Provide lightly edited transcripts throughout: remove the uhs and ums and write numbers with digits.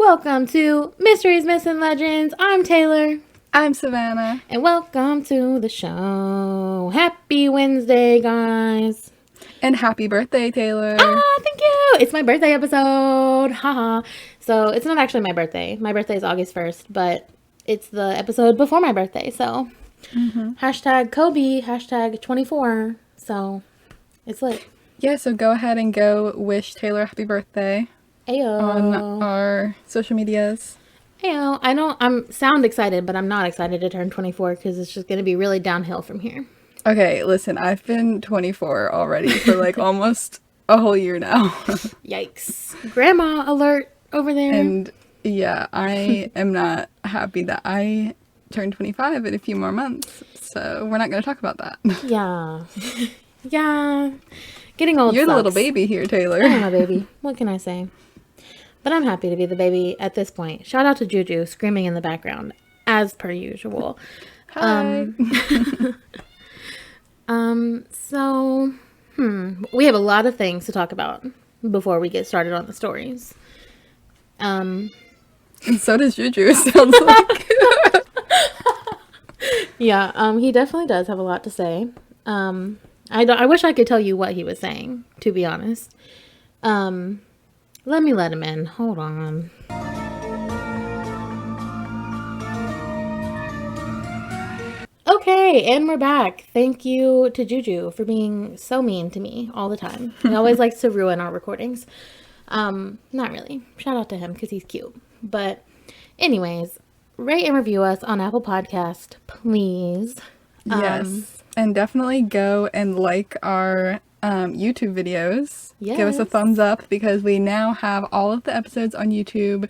Welcome to Mysteries, Myths, and Legends. I'm Taylor. I'm Savannah. And welcome to the show. Happy Wednesday, guys. And happy birthday, Taylor. Thank you. It's my birthday episode. Haha. So it's not actually my birthday. My birthday is August 1st, but it's the episode before my birthday. So hashtag Kobe, hashtag 24. So it's lit. Yeah, so go ahead and go wish Taylor happy birthday. Ayo. On our social medias. Ayo. I know I'm sound excited, but I'm not excited to turn 24 because it's just going to be really downhill from here. Okay, listen, I've been 24 already for like almost a whole year now. Yikes. Grandma alert over there. And yeah, I am not happy that I turned 25 in a few more months. So we're not going to talk about that. Yeah. Yeah. Getting old You're sucks. the little baby here, Taylor. I'm a baby. What can I say? But I'm happy to be the baby at this point. Shout out to Juju screaming in the background, as per usual. Hi. We have a lot of things to talk about before we get started on the stories. And so does Juju, it sounds like. Yeah, he definitely does have a lot to say. I wish I could tell you what he was saying, to be honest. Let me let him in. Hold on. Okay, and we're back. Thank you to Juju for being so mean to me all the time. He always likes to ruin our recordings. Not really. Shout out to him because he's cute. But anyways, rate and review us on Apple Podcast, please. Yes. And definitely go and like our YouTube videos. Yes. Give us a thumbs up because we now have all of the episodes on YouTube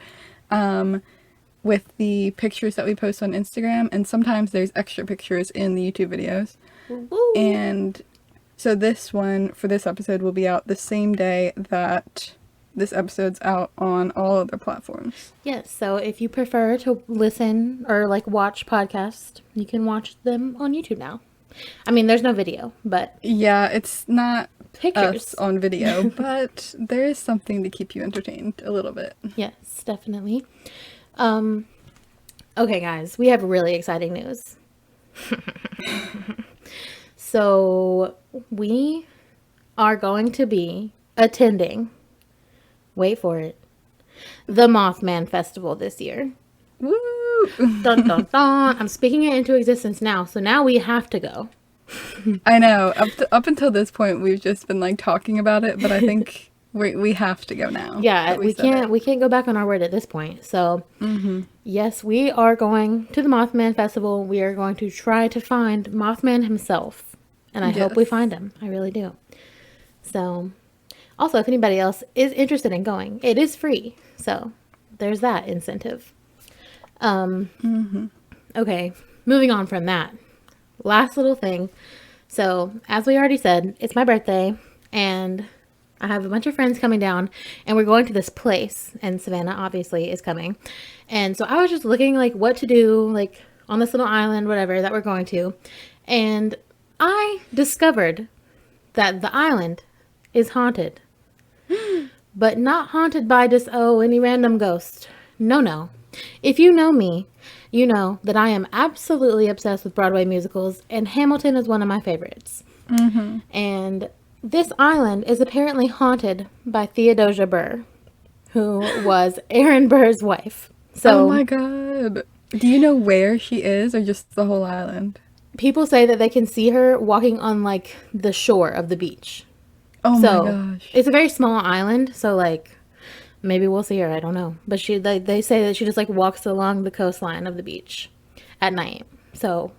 with the pictures that we post on Instagram. And sometimes there's extra pictures in the YouTube videos. Woo. And so this one for this episode will be out the same day that this episode's out on all other platforms. Yes, so if you prefer to listen or like watch podcasts, you can watch them on YouTube now. I mean, there's no video, but yeah, it's not pictures us on video, but there is something to keep you entertained a little bit. Yes, definitely. Okay, guys, we have really exciting news. So we are going to be attending, wait for it, the Mothman Festival this year. Woo! Dun, dun, dun. I'm speaking it into existence now, so now we have to go. I know. Up until this point, we've just been like talking about it, but I think we have to go now. Yeah, we can't go back on our word at this point. So yes, we are going to the Mothman Festival. We are going to try to find Mothman himself, and I hope we find him. I really do. So, also, if anybody else is interested in going, it is free. So there's that incentive. Okay, moving on from that. Last little thing. So, as we already said, it's my birthday, and I have a bunch of friends coming down, and we're going to this place, and Savannah obviously is coming. And so I was just looking like what to do, like on this little island, whatever, that we're going to. And I discovered that the island is haunted. But not haunted by just, any random ghost. No. If you know me, you know that I am absolutely obsessed with Broadway musicals, and Hamilton is one of my favorites. And this island is apparently haunted by Theodosia Burr, who was Aaron Burr's wife. So, oh my god. Do you know where she is, or just the whole island? People say that they can see her walking on, like, the shore of the beach. Oh So, my gosh. it's a very small island, so, like, maybe we'll see her, I don't know. But they say that she just, like, walks along the coastline of the beach at night. So,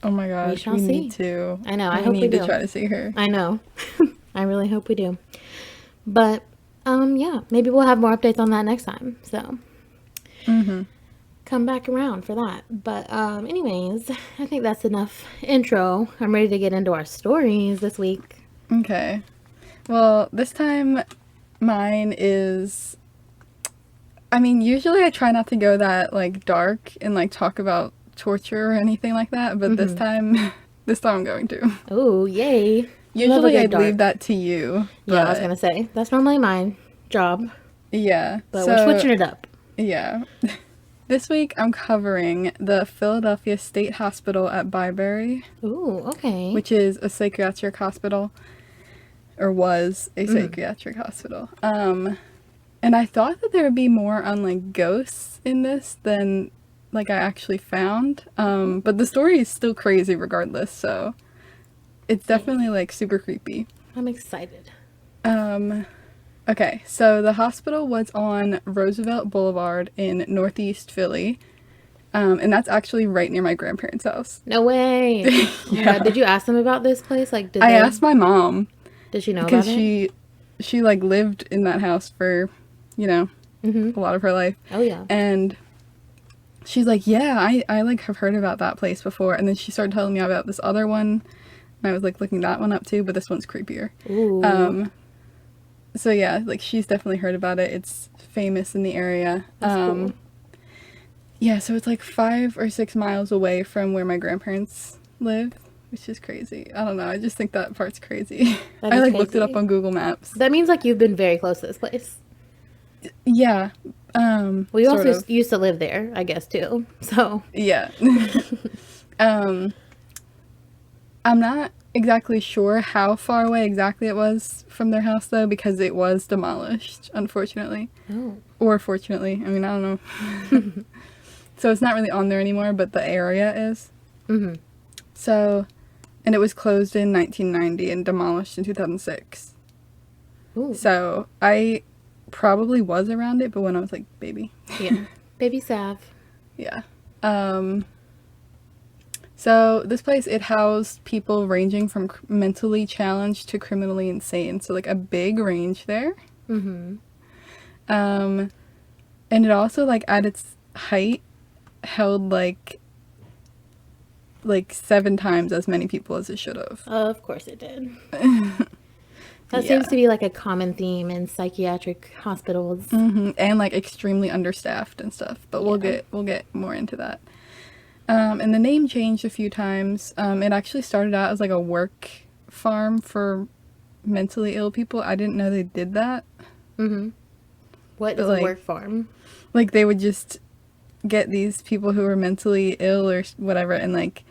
Oh my gosh. shall We see. need to. I know, I hope we need do. to try to see her. I know. I really hope we do. But, yeah, maybe we'll have more updates on that next time. So, come back around for that. But, anyways, I think that's enough intro. I'm ready to get into our stories this week. Okay. Well, this time mine is, I mean, usually I try not to go that like dark and like talk about torture or anything like that, but this time I'm going to. Oh, yay. Usually I'd leave that to you. Yeah, I was but- going to say, that's normally my job. Yeah. But so, we're switching it up. Yeah. This week I'm covering the Philadelphia State Hospital at Byberry, Ooh, okay. which is a psychiatric hospital, or was a psychiatric hospital. And I thought that there would be more on like ghosts in this than like I actually found. But the story is still crazy regardless, so it's definitely like super creepy. I'm excited. Okay, so the hospital was on Roosevelt Boulevard in Northeast Philly. And that's actually right near my grandparents' house. No way. Oh my God. Did you ask them about this place? Like, I asked my mom. Did she know because about it? she like lived in that house for, a lot of her life. Oh yeah. And she's like, yeah, I like have heard about that place before. And then she started telling me about this other one. And I was like looking that one up too, but this one's creepier. Ooh. So yeah, like she's definitely heard about it. It's famous in the area. That's cool. Yeah, so it's like 5 or 6 miles away from where my grandparents live, which is crazy. I don't know. I just think that part's crazy. That I is like looked it crazy. up on Google Maps. That means like you've been very close to this place. Yeah. We sort also of. used to live there, I guess, too. So Yeah. I'm not exactly sure how far away exactly it was from their house though, because it was demolished, unfortunately. Oh. Or fortunately. I mean, I don't know. So it's not really on there anymore, but the area is. Mm-hmm. So, and it was closed in 1990 and demolished in 2006. Ooh. So I probably was around it, but when I was like baby. Yeah. Baby Sav. Yeah. So this place, it housed people ranging from mentally challenged to criminally insane. So like a big range there. Mm-hmm. And it also like at its height held like 7 times as many people as it should have. Of course it did. That seems to be like a common theme in psychiatric hospitals. Mm-hmm. And like extremely understaffed and stuff. But we'll get more into that. And the name changed a few times. It actually started out as like a work farm for mentally ill people. I didn't know they did that. Mm-hmm. What is like, a work farm? Like they would just get these people who were mentally ill or whatever and like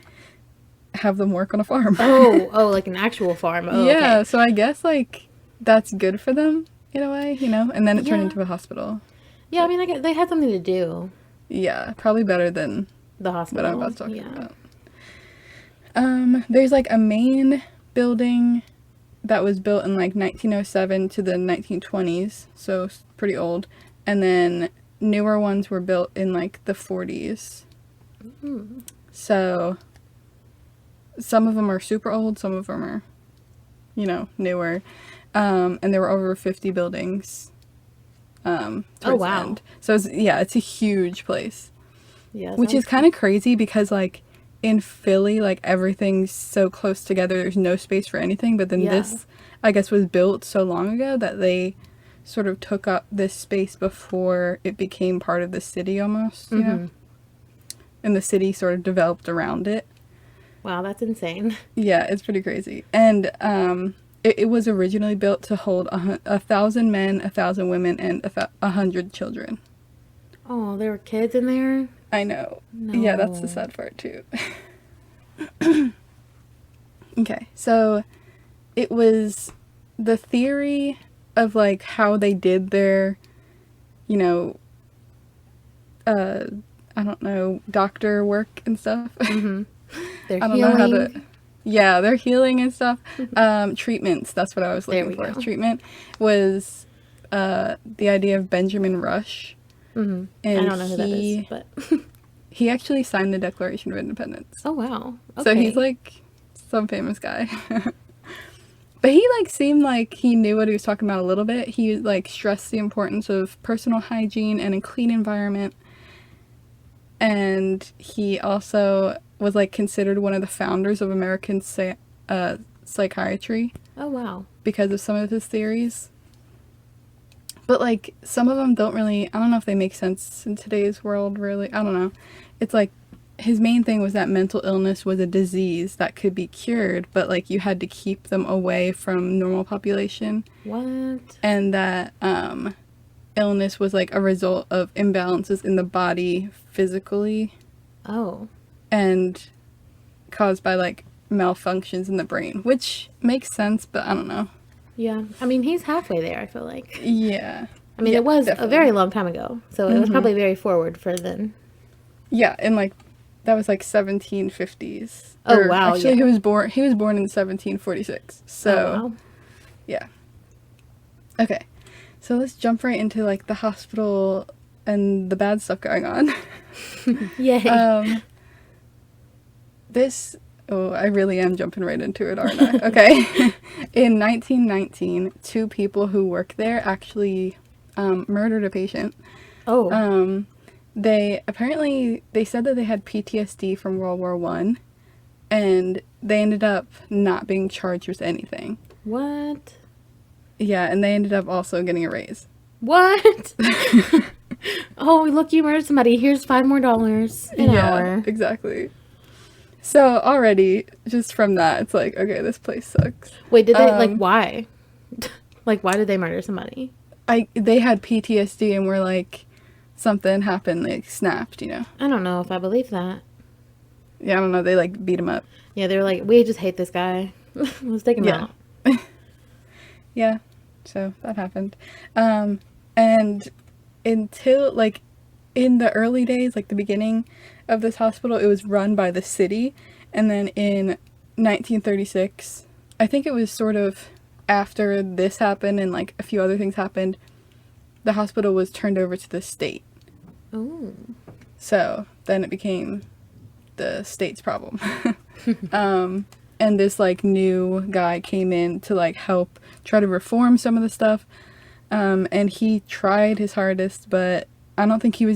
have them work on a farm. Oh, like an actual farm. Oh, yeah, okay. so I guess like that's good for them in a way, and then it turned into a hospital. Yeah, I mean, guess they had something to do. Yeah, probably better than the hospital. What I'm about to talk about. There's like a main building that was built in like 1907 to the 1920s, so pretty old, and then newer ones were built in like the 40s. Mm-hmm. So some of them are super old, some of them are, newer. And there were over 50 buildings. Oh, wow. End. So it's a huge place. Yeah. Which is kind of crazy because like in Philly, like everything's so close together. There's no space for anything. But then this, I guess, was built so long ago that they sort of took up this space before it became part of the city almost, you know? And the city sort of developed around it. Wow, that's insane. Yeah, it's pretty crazy. And it was originally built to hold 1,000 men, 1,000 women, and 100 children. Oh, there were kids in there? I know. No. Yeah, that's the sad part too. Okay, so it was the theory of like how they did their, I don't know, doctor work and stuff. Mm-hmm. Their I don't healing. know how to. Yeah, their healing and stuff. Treatments. That's what I was looking for. Go. Treatment was the idea of Benjamin Rush. Mm-hmm. And I don't know who that is, but he actually signed the Declaration of Independence. Oh wow! Okay. So he's like some famous guy. But he like seemed like he knew what he was talking about a little bit. He like stressed the importance of personal hygiene and a clean environment. And he also was like considered one of the founders of American psychiatry. Oh wow! Because of some of his theories. But like some of them don't really, I don't know if they make sense in today's world really. I don't know. It's like his main thing was that mental illness was a disease that could be cured, but like you had to keep them away from normal population. What? And that illness was like a result of imbalances in the body physically Oh. and caused by like malfunctions in the brain, which makes sense, but I don't know. Yeah. I mean, he's halfway there, I feel like. Yeah. I mean, Yeah, it was a definitely. very long time ago, so it was probably very forward for then. Yeah, and like that was like 1750s. Oh, Or wow, actually yeah. he was born in 1746. So, Oh, wow. yeah. Okay. So let's jump right into like the hospital and the bad stuff going on. Yay. This Oh, I really am jumping right into it, aren't I? Okay. In 1919, two people who worked there actually murdered a patient. Oh. They said that they had PTSD from World War One, and they ended up not being charged with anything. What? Yeah, and they ended up also getting a raise. What? Oh, look, you murdered somebody. Here's $5 more an hour. Exactly. So already, just from that, it's like, okay, this place sucks. Wait, did they, like, why? Like, why did they murder somebody? They had PTSD and were like, something happened, like snapped, you know. I don't know if I believe that. Yeah, I don't know. They like beat him up. Yeah, they were like, we just hate this guy. Let's take him out. Yeah, so that happened. And until like in the early days, like the beginning of this hospital, it was run by the city, and then in 1936, I think it was sort of after this happened and like a few other things happened, the hospital was turned over to the state. Oh. So then it became the state's problem. And this like new guy came in to like help try to reform some of the stuff. And he tried his hardest, but I don't think they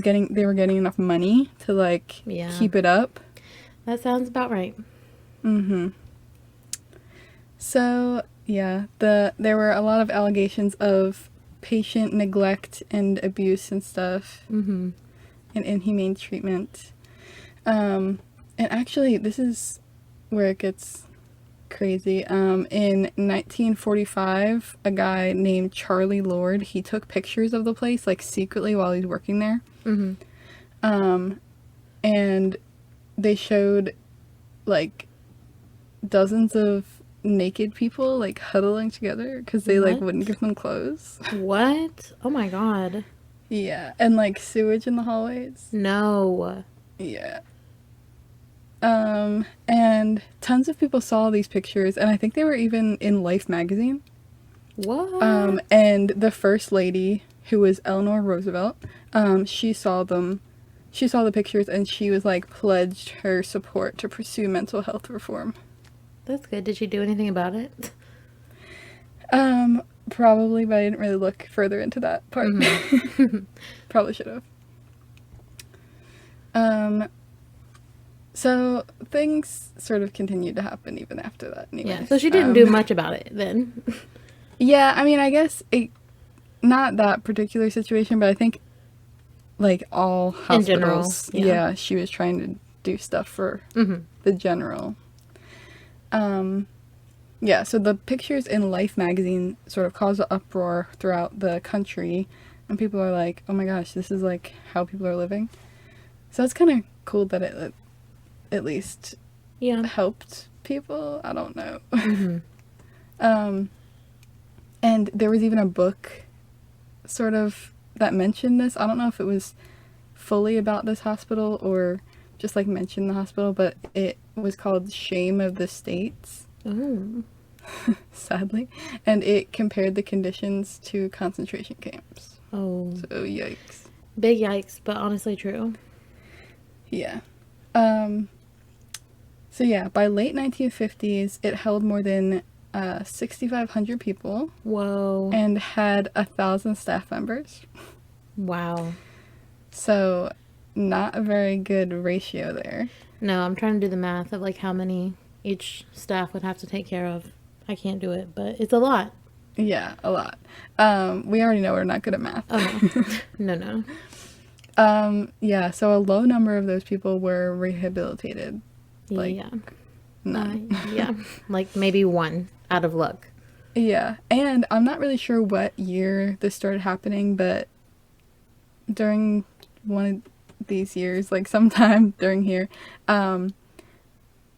were getting enough money to like keep it up. That sounds about right. So yeah, there were a lot of allegations of patient neglect and abuse and stuff. And inhumane treatment. And actually, this is where it gets crazy. In 1945, a guy named Charlie Lord, he took pictures of the place, like, secretly while he's working there. And they showed, like, dozens of naked people, like, huddling together because they, like, wouldn't give them clothes. What? Oh, my God. Yeah, and, like, sewage in the hallways. No. Yeah. And tons of people saw these pictures, and I think they were even in Life magazine. What? And the first lady, who was Eleanor Roosevelt, she saw the pictures, and she was like pledged her support to pursue mental health reform. That's good. Did she do anything about it? Probably, but I didn't really look further into that part. Probably should have. So things sort of continued to happen even after that. Anyways. Yeah, so she didn't do much about it then. Yeah, I mean, I guess not that particular situation, but I think like all hospitals, in general, yeah. She was trying to do stuff for the general. Yeah, so the pictures in Life magazine sort of caused an uproar throughout the country, and people are like, oh my gosh, this is like how people are living. So it's kind of cool that it at least helped people. I don't know. And there was even a book sort of that mentioned this. I don't know if it was fully about this hospital or just like mentioned the hospital, but it was called Shame of the States. Oh. Sadly. And it compared the conditions to concentration camps. Oh. So yikes. Big yikes, but honestly true. Yeah. So yeah, by late 1950s, it held more than 6,500 people. Whoa. And had 1,000 staff members. Wow. So not a very good ratio there. No, I'm trying to do the math of like how many each staff would have to take care of. I can't do it, but it's a lot. Yeah, a lot. We already know we're not good at math. Oh, no. Yeah, so a low number of those people were rehabilitated. Like, none. Like maybe one out of luck. Yeah, and I'm not really sure what year this started happening, but during one of these years, like sometime during here,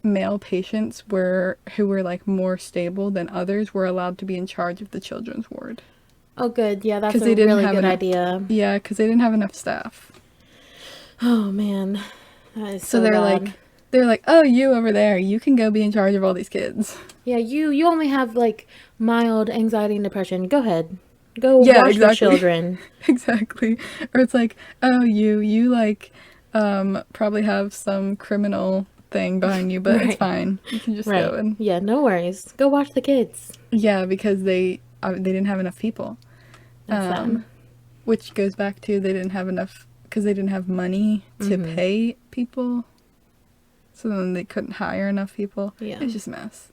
male patients who were like more stable than others were allowed to be in charge of the children's ward. Oh, good. Yeah, that's Because a they didn't really have good enough. idea. Yeah, because they didn't have enough staff. Oh man, that is So so bad. they're like, oh, you over there, you can go be in charge of all these kids. Yeah, you only have like mild anxiety and depression. Go ahead, go Yeah, watch the exactly. children. Exactly. Or it's like, oh, you like probably have some criminal thing behind you, but it's Right, fine. You can just go right. and Yeah, no worries. Go watch the kids. yeah, because they didn't have enough people. That's sad. Which goes back to they didn't have enough because they didn't have money to pay people. So then they couldn't hire enough people. Yeah. It was just a mess.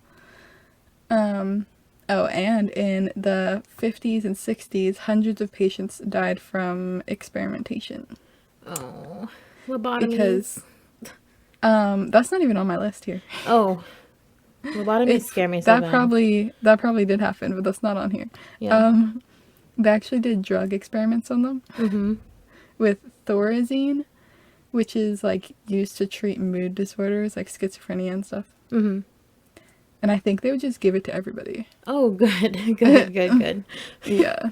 Oh, and in the 50s and 60s, hundreds of patients died from experimentation. Oh, lobotomies. Because that's not even on my list here. Oh, lobotomies scare me so that bad. probably did happen, but that's not on here. Yeah. They actually did drug experiments on them with Thorazine, which is like used to treat mood disorders like schizophrenia and stuff. And I think they would just give it to everybody. Oh, good, good. Yeah.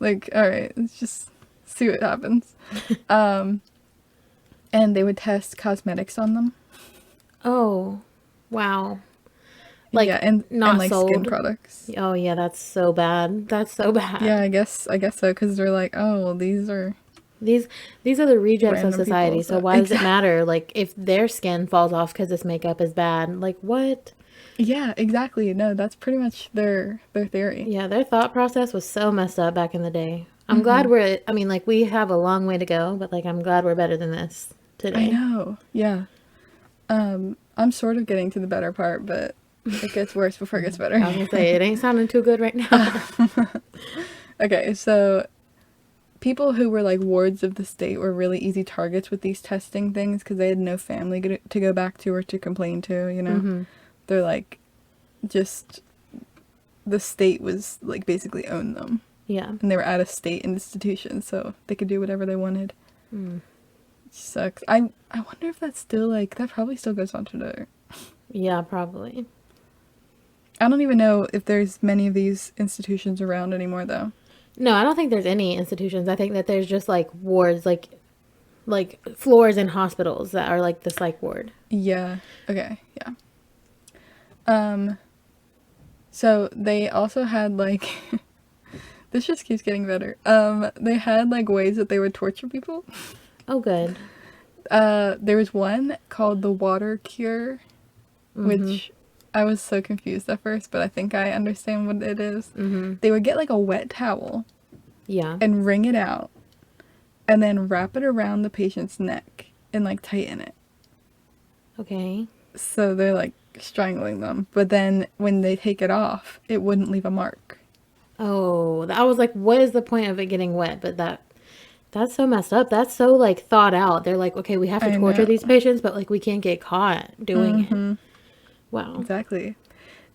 Like, all right, let's just see what happens. And they would test cosmetics on them. Oh, wow. Like, yeah, and like sold. skin products. Oh yeah, that's so bad. That's so bad. Yeah, I guess so, because they're like, oh, well, these are These are the rejects of random society. people, So why does it matter? Like if their skin falls off because this makeup is bad, like what? Yeah, exactly. No, that's pretty much their theory. Yeah, their thought process was so messed up back in the day. I'm glad we're. I mean, like we have a long way to go, but like I'm glad we're better than this today. I know. Yeah. I'm sort of getting to the better part, but it gets worse before it gets better. I was gonna say it ain't sounding too good right now. Okay, so people who were like wards of the state were really easy targets with these testing things because they had no family to go back to or to complain to, you know. They're like, just the state was like basically owned them. Yeah. And they were at a state institution, so they could do whatever they wanted. Sucks. I wonder if that's still like, that probably still goes on today. Yeah, probably. I don't even know if there's many of these institutions around anymore, though. No, I don't think there's any institutions. I think that there's just like wards, like floors in hospitals that are like the psych ward. Yeah. Okay. Yeah. So they also had like this just keeps getting better. They had like ways that they would torture people. Oh, good. There was one called the water cure, which I was so confused at first, but I think I understand what it is. They would get like a wet towel. Yeah. And wring it out, and then wrap it around the patient's neck and like tighten it. Okay. So they're like strangling them, but then when they take it off, it wouldn't leave a mark. Oh, I was like, what is the point of it getting wet? But that's so messed up. That's so like thought out. They're like, okay, we have to torture these patients, but like we can't get caught doing it. Wow. Exactly.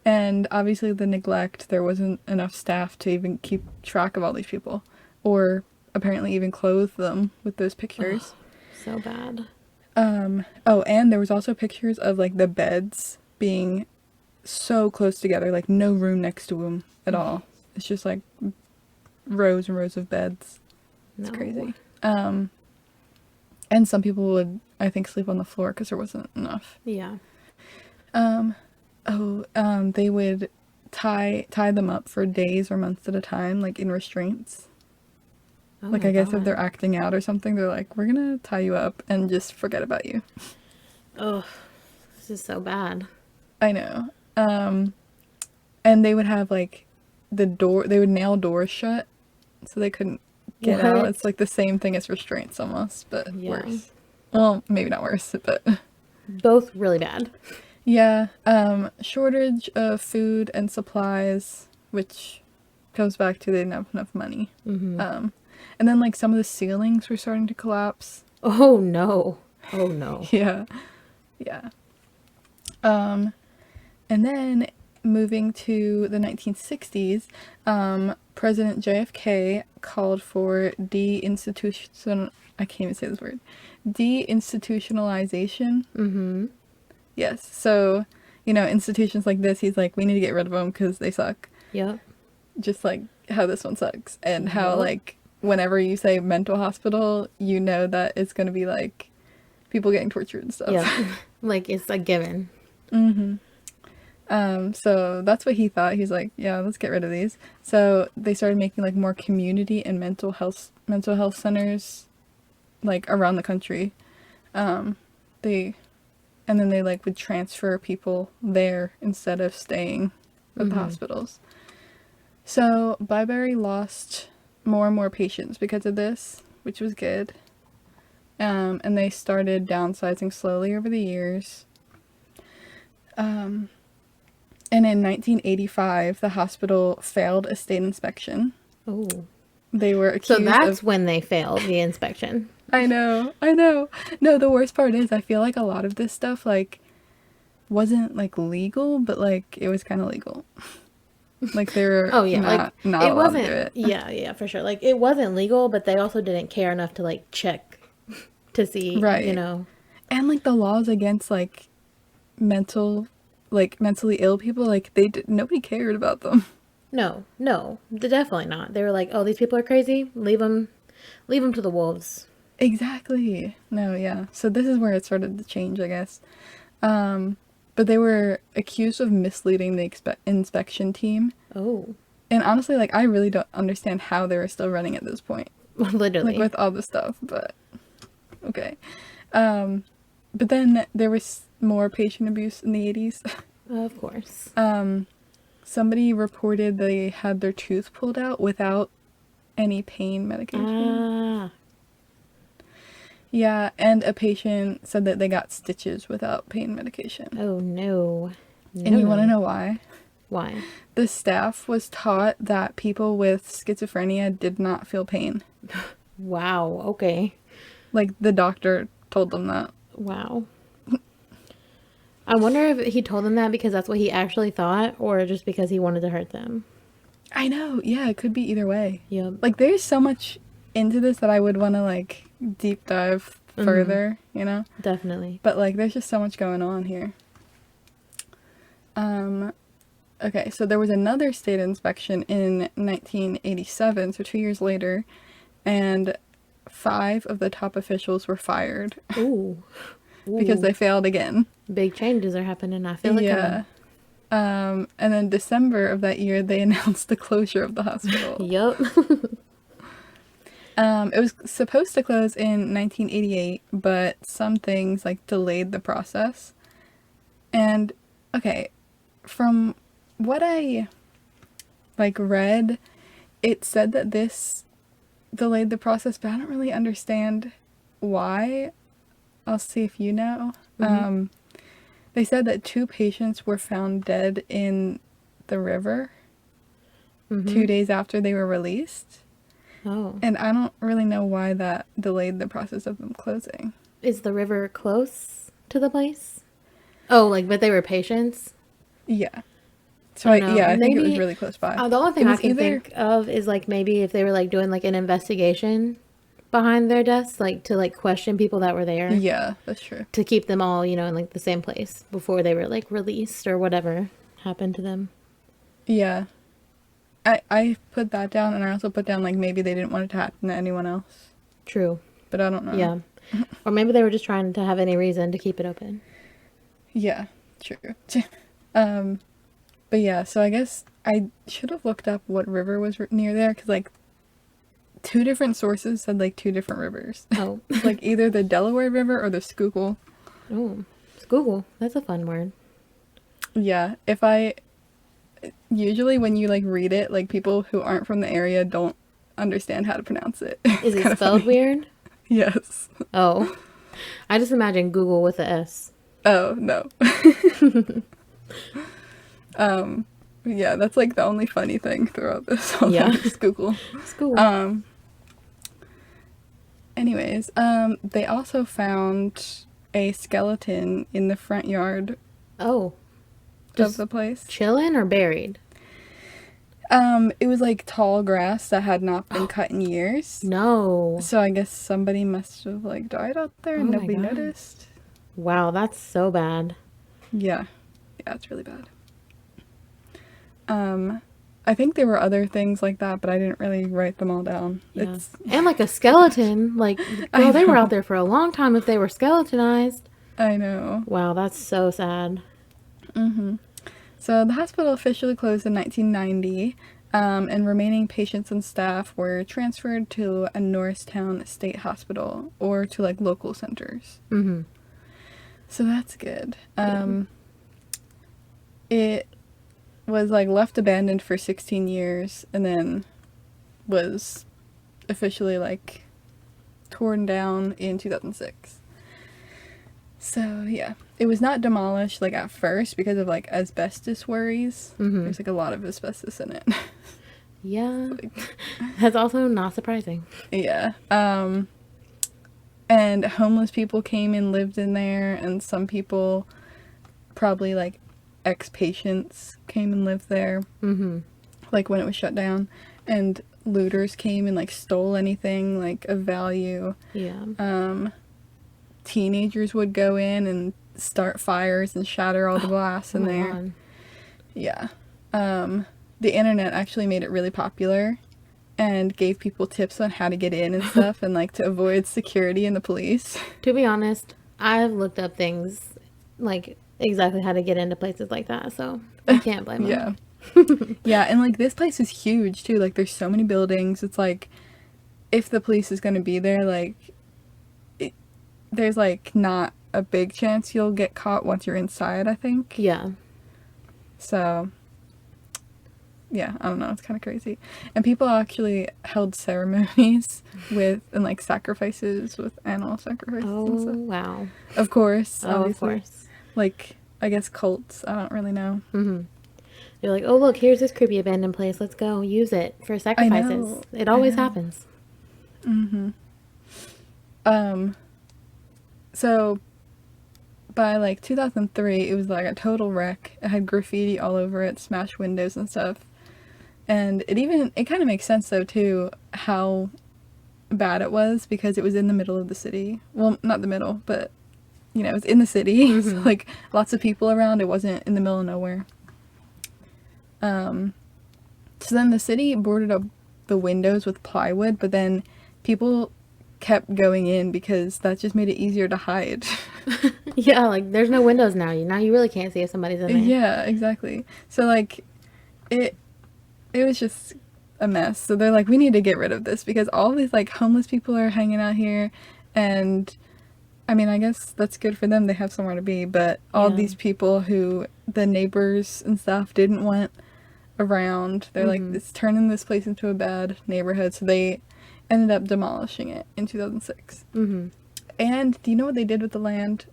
And obviously the neglect, there wasn't enough staff to even keep track of all these people, or apparently even clothe them with those pictures. So bad. Oh, and there was also pictures of like the beds being so close together, like no room next to them at all. It's just like rows and rows of beds. It's crazy. And some people would, I think, sleep on the floor because there wasn't enough. Yeah. They would tie them up for days or months at a time, like in restraints. Oh like, I guess if they're acting out or something, they're like, we're gonna tie you up and just forget about you. Oh, this is so bad. I know. And they would have, like, they would nail doors shut so they couldn't get out. It's like the same thing as restraints almost, but worse. Well, maybe not worse, but... Both really bad. Yeah, shortage of food and supplies, which goes back to they didn't have enough money. And then, like, some of the ceilings were starting to collapse. Oh, no. Oh, no. Yeah. And then moving to the 1960s, President JFK called for I can't even say this word. Deinstitutionalization. Mm-hmm. Yes. So, institutions like this, he's like, we need to get rid of them because they suck. Yep. Just like how this one sucks. And how, Yep. like, whenever you say mental hospital, you know that it's going to be, like, people getting tortured and stuff. Yep. Like, it's a given. Mm-hmm. So that's what he thought. He's like, yeah, let's get rid of these. So they started making, like, more community and mental health centers, like, around the country. And then they, like, would transfer people there instead of staying at the hospitals. So Byberry lost more and more patients because of this, which was good. And they started downsizing slowly over the years. And in 1985, the hospital failed a state inspection. Oh. They were accused So that's when they failed the inspection. I know. No, the worst part is I feel like a lot of this stuff, like, wasn't, like, legal, but, like, it was kind of legal. Like, they were Oh, yeah. not It allowed wasn't. to do it. Yeah, for sure. Like, it wasn't legal, but they also didn't care enough to, like, check to see, Right. And, like, the laws against, like, mentally ill people, like, nobody cared about them. No, definitely not. They were like, oh, these people are crazy. Leave them to the wolves. Exactly. No, yeah. So this is where it started to change, I guess. But they were accused of misleading the inspection team. Oh. And honestly, like, I really don't understand how they were still running at this point. Literally. Like, with all the stuff, but okay. But then there was more patient abuse in the 80s. Of course. Somebody reported they had their tooth pulled out without any pain medication. Ah. Yeah, and a patient said that they got stitches without pain medication. Oh, no. And you want to know why? Why? The staff was taught that people with schizophrenia did not feel pain. Wow. Okay. Like, the doctor told them that. Wow. I wonder if he told them that because that's what he actually thought, or just because he wanted to hurt them. I know. Yeah, it could be either way. Yep. Like, there's so much into this that I would want to, like, deep dive further, Definitely. But, like, there's just so much going on here. Okay, so there was another state inspection in 1987, so 2 years later, and 5 of the top officials were fired. Ooh. Because they failed again. Big changes are happening. I feel like Yeah. And then December of that year, they announced the closure of the hospital. Yup. It was supposed to close in 1988, but some things, like, delayed the process. And, okay, from what I, like, read, it said that this delayed the process, but I don't really understand why. I'll see if you know. They said that 2 patients were found dead in the river 2 days after they were released. Oh. And I don't really know why that delayed the process of them closing. Is the river close to the place? Oh, like, but they were patients? Yeah. So, I think it was really close by. The only thing I can think of is, like, maybe if they were, like, doing, like, an investigation behind their deaths, like, to, like, question people that were there. Yeah, that's true. To keep them all, in, like, the same place before they were, like, released or whatever happened to them. Yeah. I put that down, and I also put down, like, maybe they didn't want it to happen to anyone else. True. But I don't know. Yeah. Or maybe they were just trying to have any reason to keep it open. Yeah, true. But yeah, so I guess I should have looked up what river was near there, because, like, 2 different sources said, like, 2 different rivers. Oh. Like, either the Delaware River or the Schuylkill. Oh. Schuylkill. That's a fun word. Yeah, usually when you, like, read it, like, people who aren't from the area don't understand how to pronounce it. Is it spelled weird? Yes. Oh. I just imagine Google with a S. Oh, no. Yeah, that's, like, the only funny thing throughout this whole thing is Google. School. Anyways, they also found a skeleton in the front yard. Oh. of the place. Chilling or buried? It was like tall grass that had not been cut in years. No. So I guess somebody must have like died out there and Oh my nobody God. noticed. Wow, that's so bad. Yeah. Yeah, it's really bad. I think there were other things like that, but I didn't really write them all down. Yeah. And like a skeleton. Like, girl, they were out there for a long time if they were skeletonized. I know. Wow, that's so sad. So the hospital officially closed in 1990, and remaining patients and staff were transferred to a Norristown State Hospital or to like local centers. Mm-hmm. So that's good. It was like left abandoned for 16 years and then was officially like torn down in 2006. So yeah, it was not demolished like at first because of like asbestos worries. Mm-hmm. There's like a lot of asbestos in it. Yeah. That's also not surprising. Yeah. And homeless people came and lived in there, and some people, probably like ex-patients, came and lived there. Mm-hmm. Like when it was shut down, and looters came and like stole anything like of value. Yeah. Teenagers would go in and start fires and shatter all the glass in there. God. Yeah. The internet actually made it really popular and gave people tips on how to get in and stuff and like to avoid security and the police. To be honest, I've looked up things like exactly how to get into places like that, so I can't blame them. Yeah. Yeah, and like this place is huge too. Like there's so many buildings. It's like if the police is going to be there, like there's like not a big chance you'll get caught once you're inside, I think. Yeah. So yeah, I don't know, it's kind of crazy. And people actually held ceremonies with and like sacrifices with animal sacrifices and Oh, stuff. wow. Of course, Oh, obviously. of course. Like I guess cults, I don't really know. Mm-hmm. You're like, oh, look, here's this creepy abandoned place. Let's go use it for sacrifices. know, It I always know. happens. So by like 2003, it was like a total wreck. It had graffiti all over it, smashed windows and stuff. And it kind of makes sense though too how bad it was because it was in the middle of the city. Well, not the middle, but you know, it was in the city. So like lots of people around. It wasn't in the middle of nowhere. So then the city boarded up the windows with plywood, but then people kept going in because that just made it easier to hide. Yeah, like there's no windows now. Now you really can't see if somebody's in there. Yeah, exactly. So like it was just a mess. So they're like, we need to get rid of this because all these like homeless people are hanging out here, and I mean, I guess that's good for them. They have somewhere to be, but all Yeah. these people who the neighbors and stuff didn't want around, they're like, it's turning this place into a bad neighborhood. So they ended up demolishing it in 2006. Mm-hmm. And do you know what they did with the land?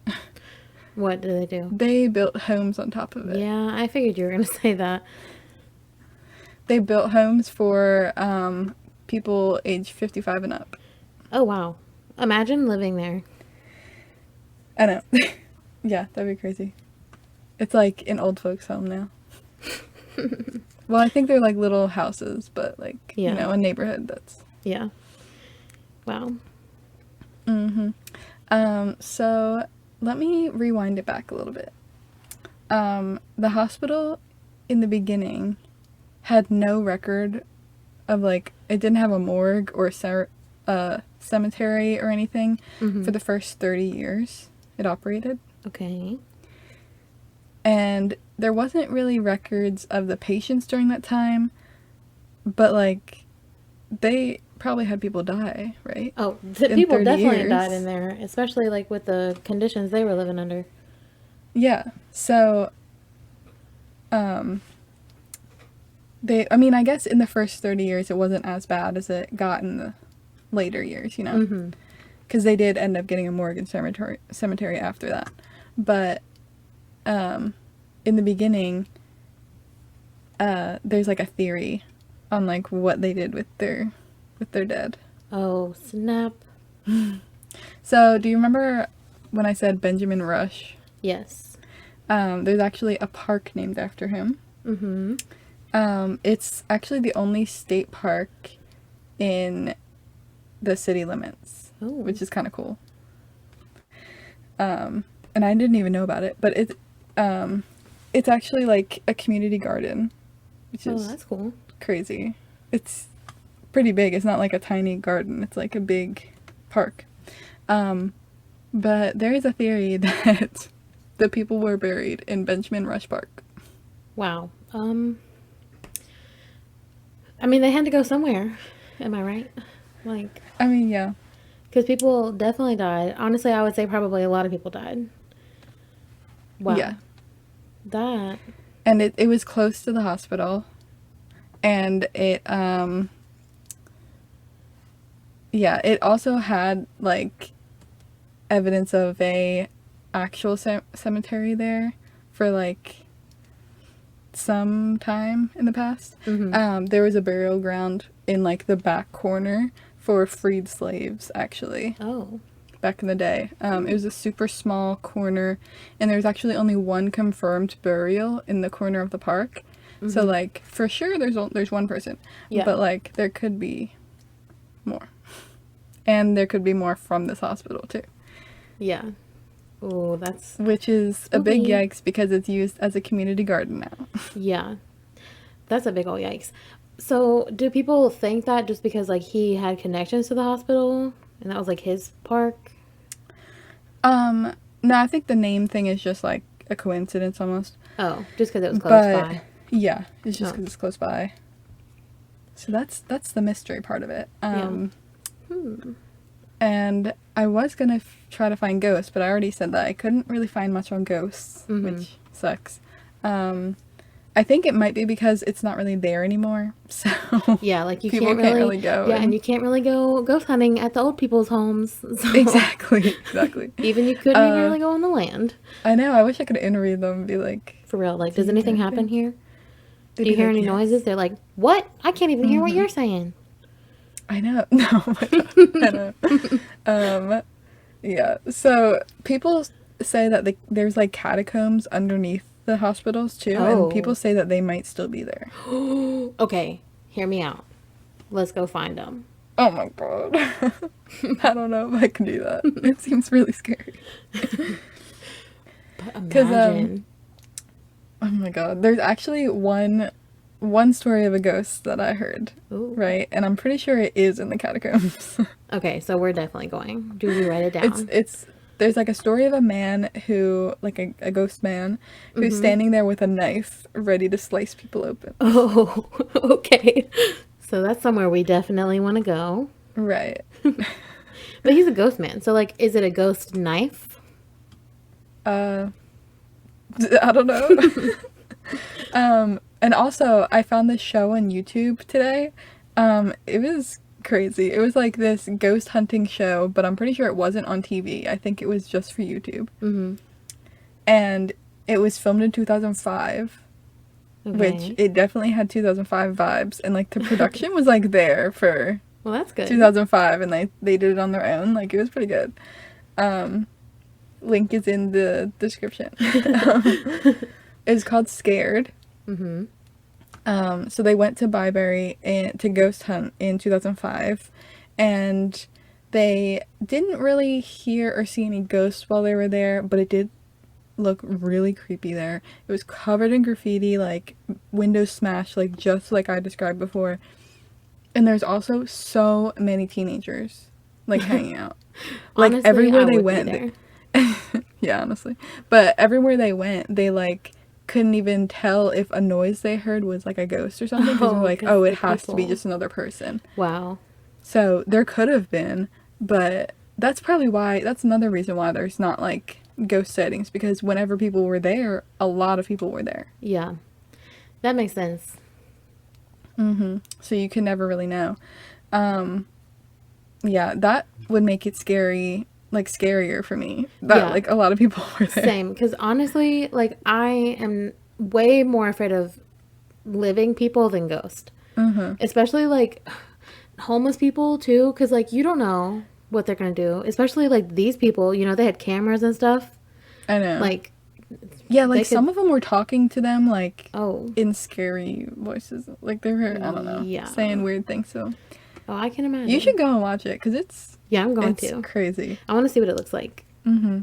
What do they do? They built homes on top of it. Yeah, I figured you were going to say that. They built homes for people age 55 and up. Oh, wow. Imagine living there. I know. Yeah, that'd be crazy. It's like an old folks home now. Well, I think they're like little houses, but like, Yeah. you know, a neighborhood that's... Yeah. Wow. So let me rewind it back a little bit. The hospital in the beginning had no record of like, it didn't have a morgue or cemetery or anything for the first 30 years it operated. Okay. And there wasn't really records of the patients during that time, but like they probably had people die, right? Oh, the In people 30 definitely years. died in there, especially like with the conditions they were living under. Yeah. So I mean, I guess in the first 30 years it wasn't as bad as it got in the later years, you know? Because they did end up getting a morgue and cemetery after that. But in the beginning, there's like a theory on like what they did with their dead. Oh, snap. So do you remember when I said Benjamin Rush? Yes. There's actually a park named after him. Mm-hmm. It's actually the only state park in the city limits, Oh. which is kind of cool. And I didn't even know about it, but it's actually like a community garden, which is that's cool. crazy. It's pretty big. It's not like a tiny garden. It's like a big park. But there is a theory that the people were buried in Benjamin Rush Park. Wow. I mean, they had to go somewhere. Am I right? Like, I mean, yeah. because people definitely died. Honestly, I would say probably a lot of people died. Wow. Yeah. That. And it was close to the hospital. And it also had like evidence of a actual cemetery there for like some time in the past. Mm-hmm. There was a burial ground in like the back corner for freed slaves, actually, Oh. back in the day. It was a super small corner, and there's actually only one confirmed burial in the corner of the park. So like for sure there's one person. Yeah. But like there could be more. And there could be more from this hospital too. Yeah. Oh, that's. Which is a big Okay. yikes because it's used as a community garden now. Yeah. That's a big old yikes. So, do people think that just because, like, he had connections to the hospital and that was, like, his park? No, I think the name thing is just like a coincidence almost. Oh, just because it was close But by. yeah, it's just Oh. because it's close by. So that's the mystery part of it. And I was gonna try to find ghosts, but I already said that I couldn't really find much on ghosts, which sucks. I think it might be because it's not really there anymore. So Yeah, like you people can't can't really really go. Yeah, and you can't really go ghost hunting at the old people's homes. So Exactly. even you couldn't even really go on the land. I know. I wish I could interview them and be like, For real. Like, "Do does you anything hear happen here? they'd Do you be hear like, any "Yes." noises? They're like, what? I can't even hear what you're saying. I know. No, oh my God. I know. Yeah. So people say that there's like catacombs underneath the hospitals too, Oh. and people say that they might still be there. Okay, hear me out. Let's go find them. Oh my God. I don't know if I can do that. It seems really scary. But 'Cause, imagine. Oh my God. There's actually one story of a ghost that I heard, Ooh. right? And I'm pretty sure it is in the catacombs. Okay, so we're definitely going. Do we write it down? There's like a story of a man who, like a ghost man, who's standing there with a knife ready to slice people open. Oh, okay. So that's somewhere we definitely want to go. Right. But he's a ghost man. So, like, is it a ghost knife? I don't know. And also I found this show on YouTube today. It was crazy. It was like this ghost hunting show, but I'm pretty sure it wasn't on TV. I think it was just for YouTube. Mm-hmm. And it was filmed in 2005, Okay. which it definitely had 2005 vibes. And like the production was like there for Well, that's good. 2005, and they did it on their own. Like it was pretty good. Link is in the description. It was called Scared. Mm-hmm. So they went to Byberry to ghost hunt in 2005, and they didn't really hear or see any ghosts while they were there, but it did look really creepy there. It was covered in graffiti, like windows smashed, like just like I described before. And there's also so many teenagers like hanging out. Like Honestly, everywhere I they would be went. there. Yeah, honestly. But everywhere they went, they like couldn't even tell if a noise they heard was like a ghost or something, because they're like, 'cause oh, the it has to be people. just another person. Wow. So there could have been, but that's another reason why there's not like ghost sightings, because whenever people were there, a lot of people were there. Yeah. That makes sense. So you can never really know. Yeah, that would make it scarier for me, that Yeah. like a lot of people were there. Same. Because honestly, like, I am way more afraid of living people than ghosts. Especially, like, homeless people, too. Because, like, you don't know what they're going to do. Especially, like, these people, you know, they had cameras and stuff. I know. Like, Yeah, They like could, some of them were talking to them like oh, in scary voices. Like they were, I don't know, yeah. saying weird things. So Oh, I can imagine. you should go and watch it because Yeah, I'm going it's to. crazy. I want to see what it looks like. Mm-hmm.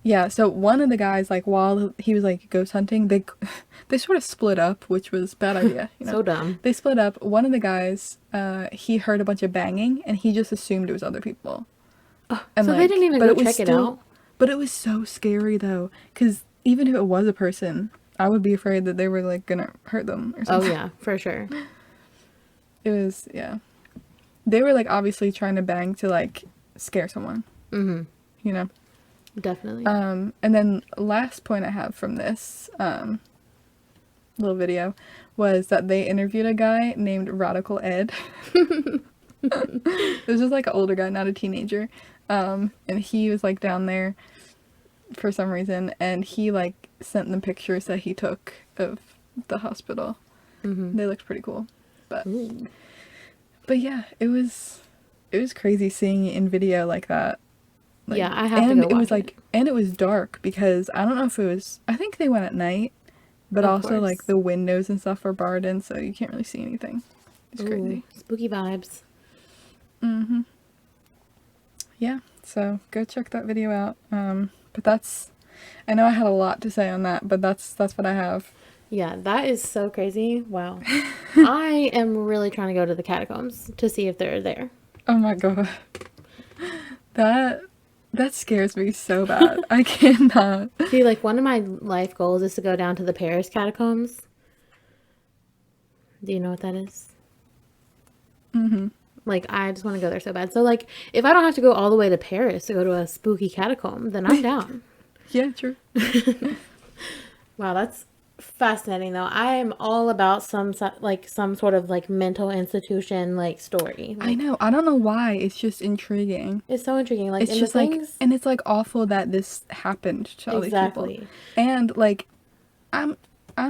Yeah, so one of the guys, like, while he was, like, ghost hunting, they sort of split up, which was a bad idea, you know? So dumb. They split up. One of the guys, he heard a bunch of banging, and he just assumed it was other people. And, So like, they didn't even but go it was check it still, out? but it was so scary, though, because even if it was a person, I would be afraid that they were, like, gonna hurt them or Oh, something. yeah, for sure. It was, yeah. They were, like, obviously trying to bang to, like, scare someone. Mm-hmm. You know? Definitely. And then last point I have from this little video was that they interviewed a guy named Radical Ed. This was like an older guy, not a teenager. And he was like down there for some reason, and he like sent them pictures that he took of the hospital. Mm-hmm. They looked pretty cool. But Ooh. but yeah, it was crazy seeing it in video like that. Like, Yeah, I have to and go it was watch like, and it was dark because I don't know if it was. I think they went at night, but Of also course. like the windows and stuff were barred in, so you can't really see anything. It's crazy. Ooh, spooky vibes. Mm-hmm. Yeah, so go check that video out. But that's. I know I had a lot to say on that, but that's what I have. Yeah, that is so crazy. Wow. I am really trying to go to the catacombs to see if they're there. Oh my god, that scares me so bad. I cannot. See, like one of my life goals is to go down to the Paris catacombs. Do you know what that is? Mm-hmm. Like, I just want to go there so bad. So, like, if I don't have to go all the way to Paris to go to a spooky catacomb, then I'm down. Yeah, true. Wow, that's fascinating, though. I am all about some sort of like mental institution like story. I Like, know. I don't know why. It's just intriguing. it's so intriguing. Like, It's in just the like, things and it's like awful that this happened to all these people. exactly. And like, I'm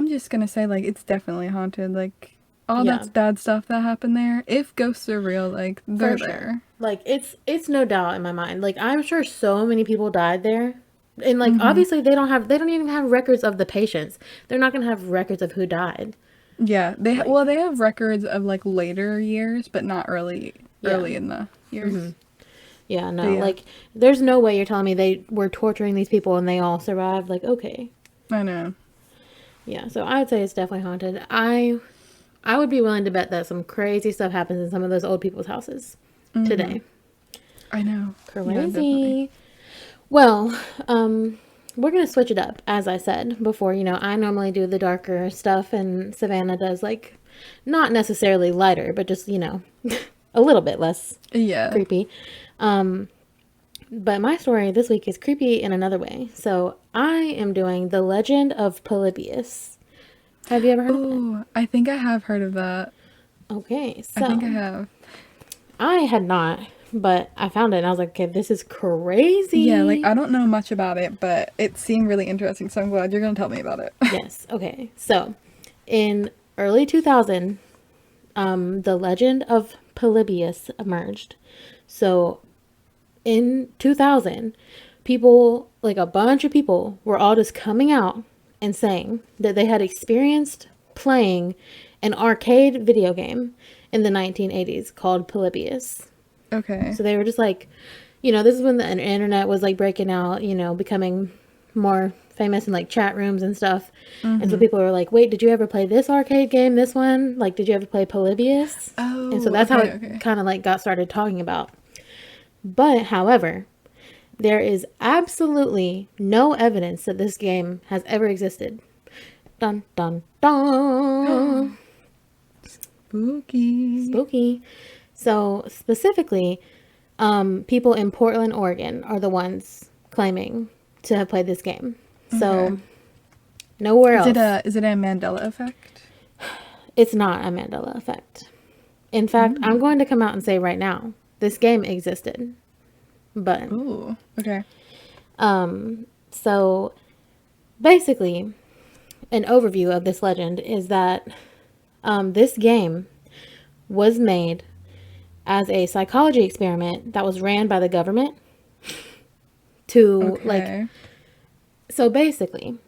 just gonna say like it's definitely haunted. Like all Yeah. that's bad stuff that happened there. If ghosts are real, like they're For there. sure. Like it's no doubt in my mind. Like I'm sure so many people died there. And like obviously they don't even have records of the patients. They're not going to have records of who died. Yeah, they Like- well they have records of like later years, but not early Yeah. in the years. Yeah, no. But yeah. Like there's no way you're telling me they were torturing these people and they all survived. Like okay. I know. Yeah, so I'd say it's definitely haunted. I would be willing to bet that some crazy stuff happens in some of those old people's houses today. I know. Yeah, Crazy. definitely. Well, we're going to switch it up, as I said before. You know, I normally do the darker stuff, and Savannah does, like, not necessarily lighter, but just, you know, a little bit less Yeah. creepy. But my story this week is creepy in another way. So I am doing The Legend of Polybius. Have you ever heard of it? Ooh, I think I have heard of that. Okay, so I think I have. I had not, but I found it and I was like, okay, this is crazy. Yeah, like I don't know much about it, but it seemed really interesting, so I'm glad you're gonna tell me about it. Yes. Okay. So, in early 2000, the legend of Polybius emerged. So, in 2000, people, like a bunch of people, were all just coming out and saying that they had experienced playing an arcade video game in the 1980s called Polybius. Okay. So they were just like, you know, this is when the internet was like breaking out, you know, becoming more famous in like chat rooms and stuff. And so people were like, wait, did you ever play this arcade game? This one? Like, did you ever play Polybius? Oh, And so that's how okay, it okay. kind of like got started talking about. But however, there is absolutely no evidence that this game has ever existed. Dun dun dun. Spooky. Spooky. So specifically, people in Portland, Oregon are the ones claiming to have played this game. So Okay. nowhere else. Is it a Mandela effect? It's not a Mandela effect. In fact, I'm going to come out and say right now, this game existed. But Ooh. Okay. so basically, an overview of this legend is that this game was made as a psychology experiment that was ran by the government to like Okay. So basically,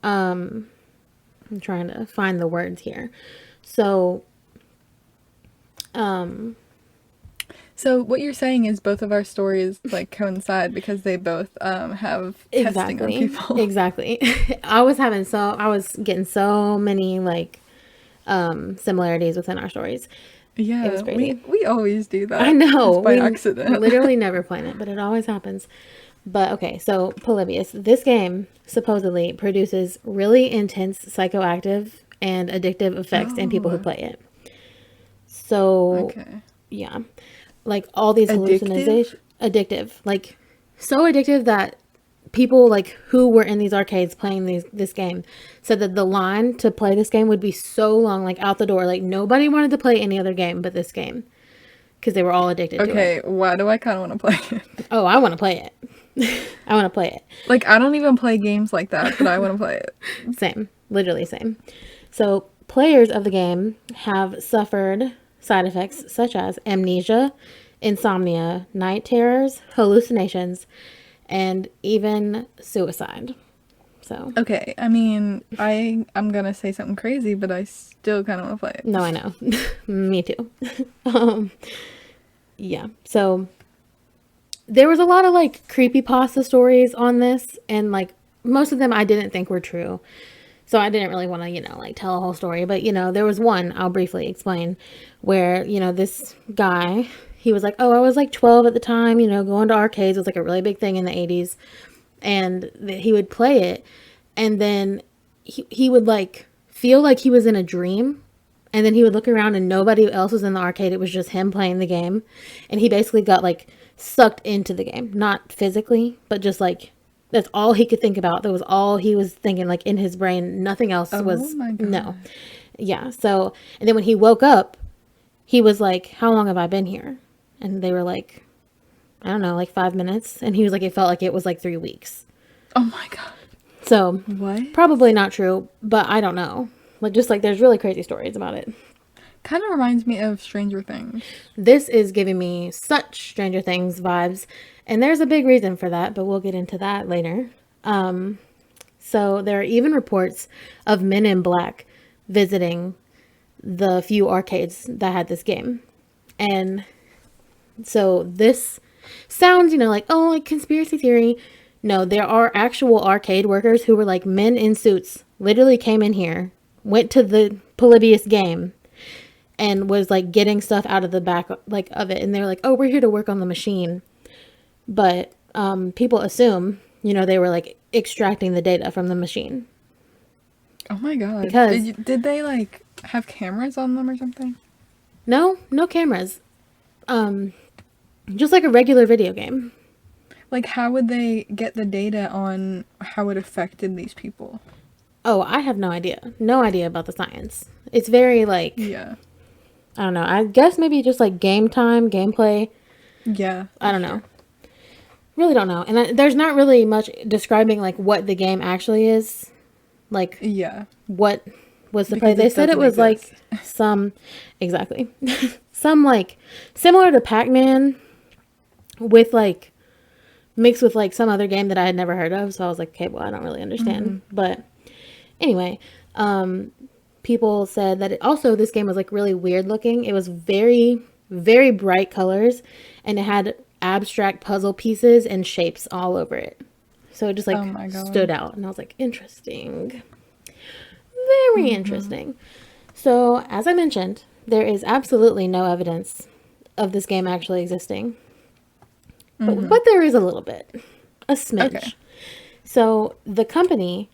I'm trying to find the words here. So, So what you're saying is both of our stories like coincide because they both have testing on people. exactly. I was getting so many like similarities within our stories. It was Yeah, crazy. we always do that. I know. Just by We accident. literally never plan it, but it always happens. But okay, so Polybius, this game supposedly produces really intense psychoactive and addictive effects in people who Oh, play it. So, okay. yeah. Like all these Addictive? hallucinations, addictive. Like so addictive that people like who were in these arcades playing this game said that the line to play this game would be so long, like out the door. Like nobody wanted to play any other game but this game because they were all addicted to it. Okay, why do I kind of want to play it? Oh, I want to play it. I want to play it. Like, I don't even play games like that, but I want to play it. Same, literally same. So players of the game have suffered side effects such as amnesia, insomnia, night terrors, hallucinations, and even suicide. So Okay, I mean, I'm gonna say something crazy, but I still kind of want to play it. no, I know. Me too. um, yeah. So there was a lot of like creepypasta stories on this, and like most of them I didn't think were true. So I didn't really want to, like tell a whole story. But, there was one I'll briefly explain where, this guy, he was like, oh, I was like 12 at the time, going to arcades was like a really big thing in the 80s. And he would play it. And then he would like feel like he was in a dream. And then he would look around and nobody else was in the arcade. It was just him playing the game. And he basically got like sucked into the game. Not physically, but just like that's all he could think about. That was all he was thinking, like in his brain. Nothing else was. Oh my God. No. Yeah. So, and then when he woke up, he was like, how long have I been here? And they were like, I don't know, like 5 minutes. And he was like, it felt like it was like 3 weeks. Oh my God. So, What? probably not true, but I don't know. Like, just like there's really crazy stories about it. Kind of reminds me of Stranger Things. This is giving me such Stranger Things vibes. And there's a big reason for that, but we'll get into that later. So there are even reports of men in black visiting the few arcades that had this game. And so this sounds, like, oh, like conspiracy theory. No, there are actual arcade workers who were like men in suits, literally came in here, went to the Polybius game, and was like getting stuff out of the back like of it. And they're like, oh, we're here to work on the machine. But people assume, they were like extracting the data from the machine. Oh my God. Because did they like have cameras on them or something? no cameras. Just like a regular video game. Like, how would they get the data on how it affected these people? Oh, I have no idea. No idea about the science. It's very like, Yeah. I don't know. I guess maybe just like game time, gameplay. Yeah. I don't know. Really don't know. And there's not really much describing like what the game actually is. Like Yeah. what was the Because play. They it said it doesn't was exist. like some, exactly. Some like similar to Pac-Man with like mixed with like some other game that I had never heard of. So I was like, okay, well, I don't really understand. But anyway, people said that this game was like really weird looking. It was very, very bright colors and it had abstract puzzle pieces and shapes all over it. So it just like Oh my God. stood out. And I was like, interesting. Very interesting. So as I mentioned, there is absolutely no evidence of this game actually existing. But there is a little bit. A smidge. Okay. So the company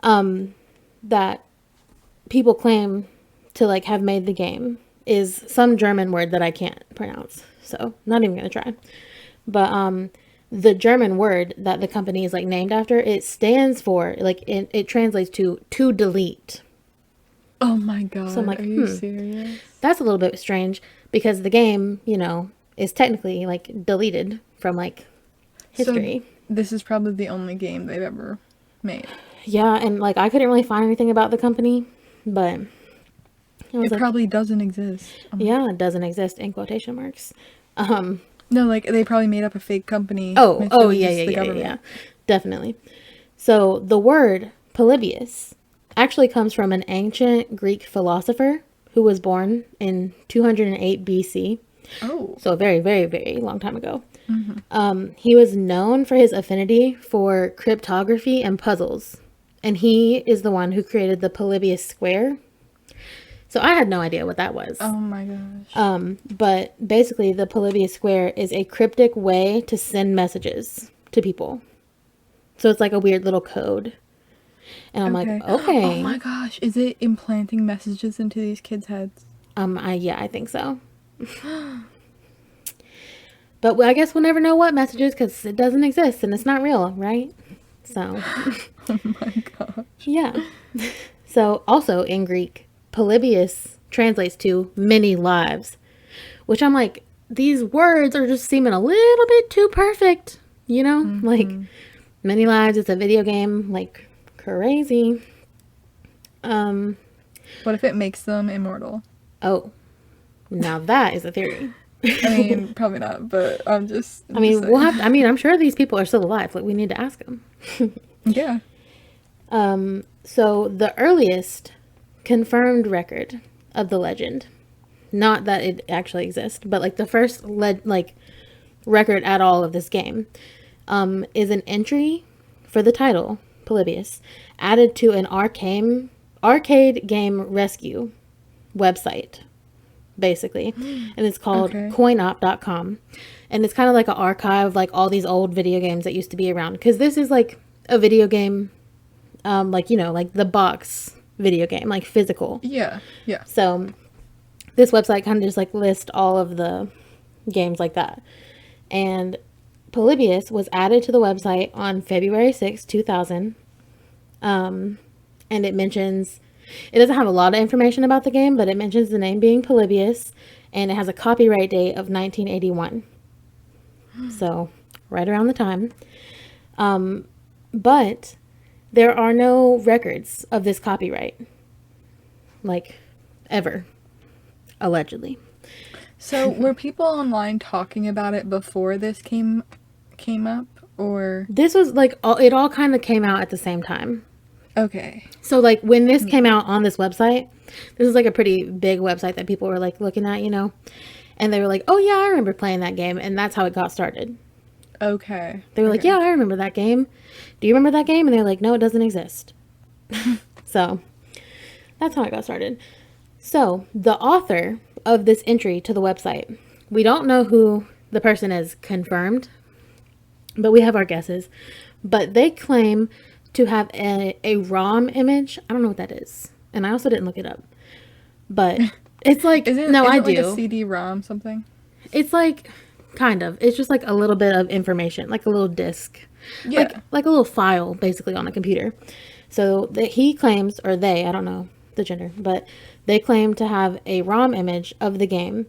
that people claim to like have made the game is some German word that I can't pronounce. So not even going to try. But the German word that the company is like named after, it stands for like it translates to delete. Oh my God. So I'm like, are you serious? That's a little bit strange because the game, is technically like deleted from like history. So this is probably the only game they've ever made. Yeah, and like I couldn't really find anything about the company, but I was It like, probably doesn't exist. yeah, it doesn't exist in quotation marks. No, like they probably made up a fake company. Oh, with yeah, just the yeah, government. yeah, definitely. So the word Polybius actually comes from an ancient Greek philosopher who was born in 208 BC. Oh. So a very, very, very long time ago. He was known for his affinity for cryptography and puzzles. And he is the one who created the Polybius square. So I had no idea what that was. Oh my gosh. But basically, the Polybius square is a cryptic way to send messages to people. So it's like a weird little code. And I'm like, okay. Oh my gosh. Is it implanting messages into these kids' heads? I think so. But I guess we'll never know what messages because it doesn't exist and it's not real, right? So. Oh my gosh. Yeah. So also in Greek, Polybius translates to many lives, which I'm like, these words are just seeming a little bit too perfect, you know? Like, many lives, it's a video game, like, crazy. What if it makes them immortal? Oh, now that is a theory. I mean, probably not, but I'm just I'm sure these people are still alive. Like, we need to ask them. Yeah. So the earliest confirmed record of the legend, not that it actually exists, but like the first record at all of this game, is an entry for the title Polybius added to an arcade game rescue website, basically, and it's called coinop.com, and it's kind of like an archive of like all these old video games that used to be around, because this is like a video game, like, you know, like the box video game, like physical. Yeah. So this website kind of just like lists all of the games like that. And Polybius was added to the website on February 6, 2000. And it doesn't have a lot of information about the game, but it mentions the name being Polybius, and it has a copyright date of 1981. So right around the time. But there are no records of this copyright, like, ever, allegedly. So were people online talking about it before this came up, or? This was like, it all kind of came out at the same time. Okay. So like when this came out on this website, this is like a pretty big website that people were like looking at, you know, and they were like, oh yeah, I remember playing that game, and that's how it got started. Okay. They were like, yeah, I remember that game. Do you remember that game? And they're like, no, it doesn't exist. So that's how it got started. So the author of this entry to the website, we don't know who the person is confirmed, but we have our guesses. But they claim to have a ROM image. I don't know what that is, and I also didn't look it up. But it's like, is it like a CD-ROM something? It's like, kind of. It's just like a little bit of information, like a little disc. Yeah. Like a little file, basically, on a computer. So he claims, or they, I don't know the gender, but they claim to have a ROM image of the game,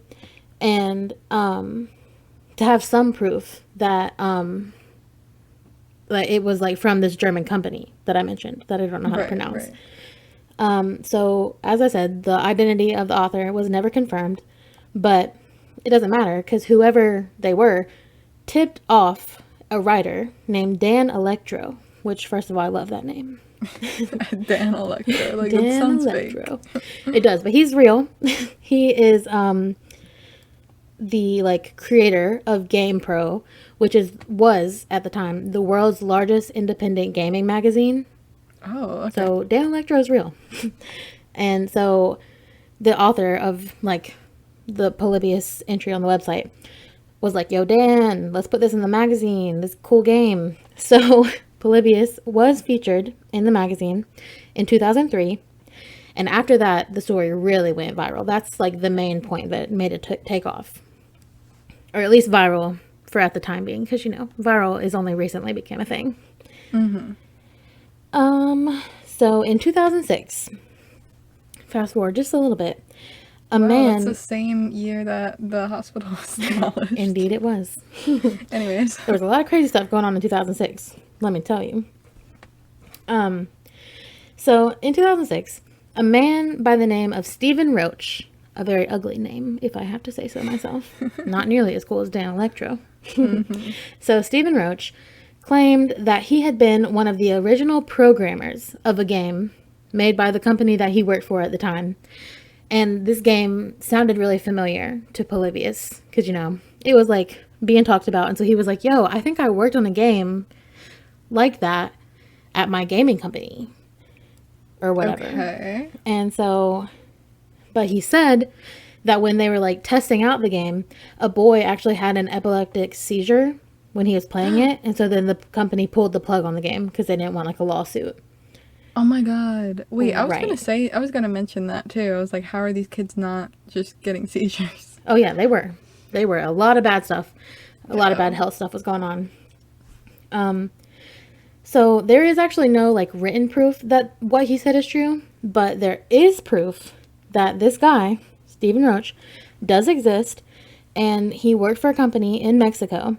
and to have some proof that it was like from this German company that I mentioned, that I don't know how to pronounce. Right. So as I said, the identity of the author was never confirmed, but it doesn't matter, because whoever they were tipped off a writer named Dan Electro, which, first of all, I love that name. Dan Electro. Like, Dan that sounds Electro. Fake. It does, but he's real. He is the like creator of GamePro, which was at the time the world's largest independent gaming magazine. Oh, okay. So Dan Electro is real. And so the author of like the Polybius entry on the website was like, yo, Dan, let's put this in the magazine, this cool game. So Polybius was featured in the magazine in 2003, and after that the story really went viral. That's like the main point that made it take off, or at least viral for at the time being, because, you know, viral is only recently became a thing. So in 2006, fast forward just a little bit, man. That's the same year that the hospital was demolished. Indeed it was. Anyways. There was a lot of crazy stuff going on in 2006, let me tell you. So in 2006, a man by the name of Stephen Roach, a very ugly name, if I have to say so myself, not nearly as cool as Dan Electro. So Stephen Roach claimed that he had been one of the original programmers of a game made by the company that he worked for at the time. And this game sounded really familiar to Polybius because, it was like being talked about. And so he was like, yo, I think I worked on a game like that at my gaming company or whatever. Okay. And so, but he said that when they were like testing out the game, a boy actually had an epileptic seizure when he was playing it. And so then the company pulled the plug on the game because they didn't want like a lawsuit. Oh my god. Wait, I was Right. going to mention that too. I was like, how are these kids not just getting seizures? Oh yeah, they were. They were. A lot of bad stuff. A lot of bad Yeah. health stuff was going on. So there is actually no like written proof that what he said is true, but there is proof that this guy, Stephen Roach, does exist, and he worked for a company in Mexico.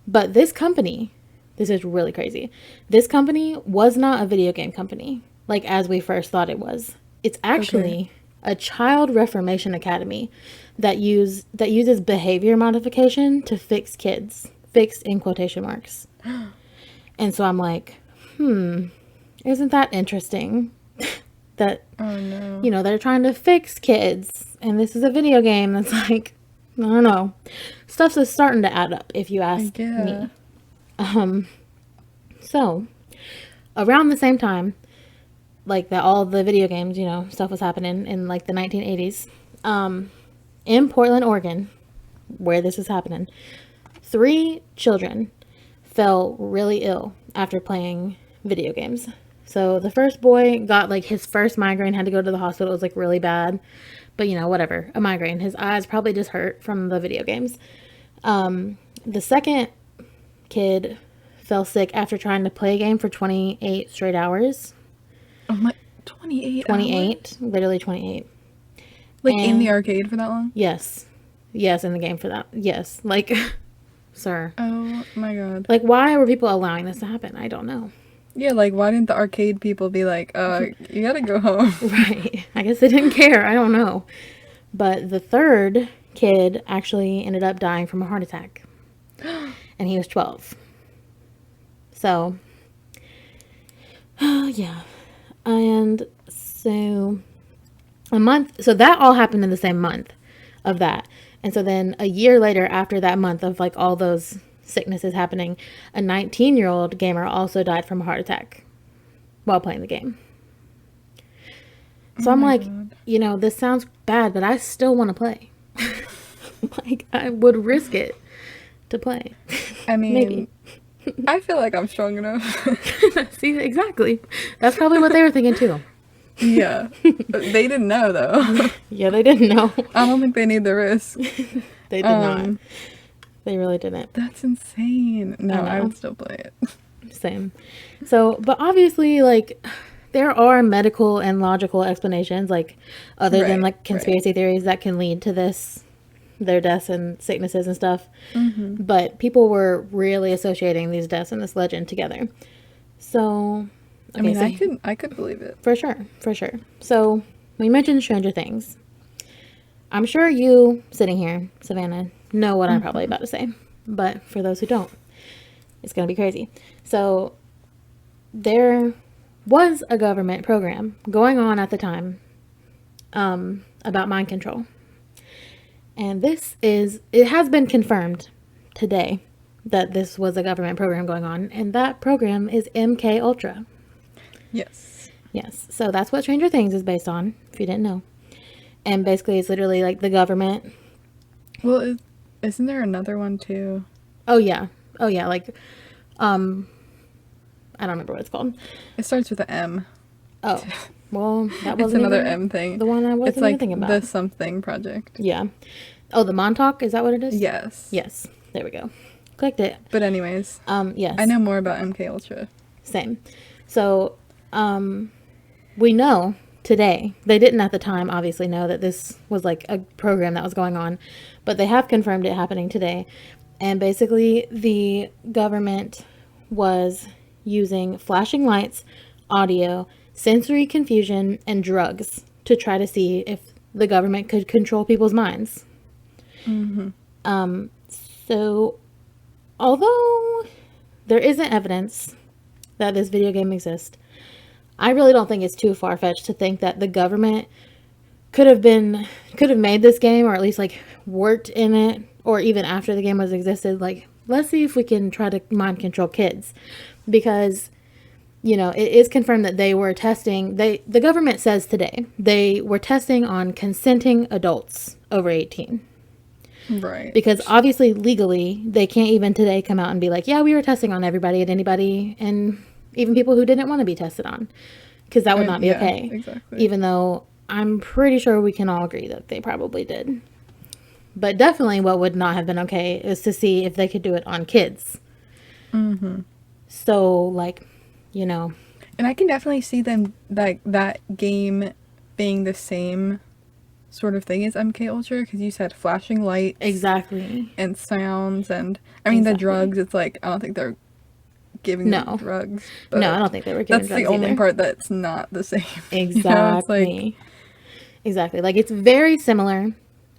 But this company, this is really crazy. This company was not a video game company, like as we first thought it was. It's actually a child reformation academy that uses behavior modification to fix kids. Fix in quotation marks. And so I'm like, isn't that interesting? That, Oh no. they're trying to fix kids, and this is a video game that's like, I don't know. Stuff's just starting to add up, if you ask Yeah. me. So, around the same time, like that all the video games, stuff was happening in like the 1980s, in Portland, Oregon, where this is happening, 3 children fell really ill after playing video games. So the first boy got like his first migraine, had to go to the hospital. It was like really bad, but whatever, a migraine. His eyes probably just hurt from the video games. The second kid fell sick after trying to play a game for 28 straight hours. Oh my, 28 28, hours? literally 28. Like in the And- arcade for that long? Yes. Yes, in the game for that. Yes. Like, sir. Oh my god. Like, why were people allowing this to happen? I don't know. Yeah, like why didn't the arcade people be like, you gotta go home? Right. I guess they didn't care. I don't know. But the third kid actually ended up dying from a heart attack. And he was 12. So, yeah. And so, so that all happened in the same month of that. And so then a year later, after that month of like all those sicknesses happening, a 19-year-old gamer also died from a heart attack while playing the game. So Oh I'm my like, God. this sounds bad, but I still want to play. Like, I would risk it to play. I mean, Maybe. I feel like I'm strong enough. See, exactly. That's probably what they were thinking too. Yeah. They didn't know though. Yeah, they didn't know. I don't think they need the risk. They did not. They really didn't. That's insane. No, I know. would still play it. Same. So, but obviously, like, there are medical and logical explanations, like, other than, Right, like, conspiracy theories that can lead to their deaths and sicknesses and stuff. Mm-hmm. But people were really associating these deaths and this legend together. So, I mean, so I could believe it. for sure, for sure. So, we mentioned Stranger Things. I'm sure you, sitting here, Savannah, know what I'm probably about to say. But for those who don't, it's going to be crazy. So, there was a government program going on at the time about mind control. And it has been confirmed today that this was a government program going on. And that program is MK Ultra. Yes. Yes. So that's what Stranger Things is based on, if you didn't know. And basically it's literally like the government. Well, isn't there another one too? Oh yeah. Like, I don't remember what it's called. It starts with an M. Oh, well, that It's wasn't another even M thing. the one I wasn't It's like even thinking about. the something project. Yeah. Oh, the Montauk, is that what it is? Yes. Yes. There we go. Clicked it. But anyways, Yes. I know more about MK Ultra. Same. So, we know today, they didn't at the time obviously know that this was like a program that was going on, but they have confirmed it happening today. And basically, the government was using flashing lights, audio, sensory confusion, and drugs to try to see if the government could control people's minds. Mm-hmm. So, although there isn't evidence that this video game exists. I really don't think it's too far-fetched to think that the government could have made this game, or at least like worked in it, or even after the game was existed, like, let's see if we can try to mind control kids. Because, you know, it is confirmed that they were testing, the government says today, they were testing on consenting adults over 18. Right. Because obviously, legally, they can't even today come out and be like, yeah, we were testing on everybody and anybody, and even people who didn't want to be tested on. Because that would not be okay. Exactly. Even though I'm pretty sure we can all agree that they probably did. But definitely what would not have been okay is to see if they could do it on kids. Mm-hmm. So, like, you know. And I can definitely see them, like, that game being the same sort of thing as MK Ultra, because you said flashing lights. Exactly. And sounds, and, I mean, the drugs, it's like, I don't think they're giving them drugs. No, I don't think they were giving drugs That's the only part that's not the same. Exactly. You know, it's like, exactly. Like, it's very similar.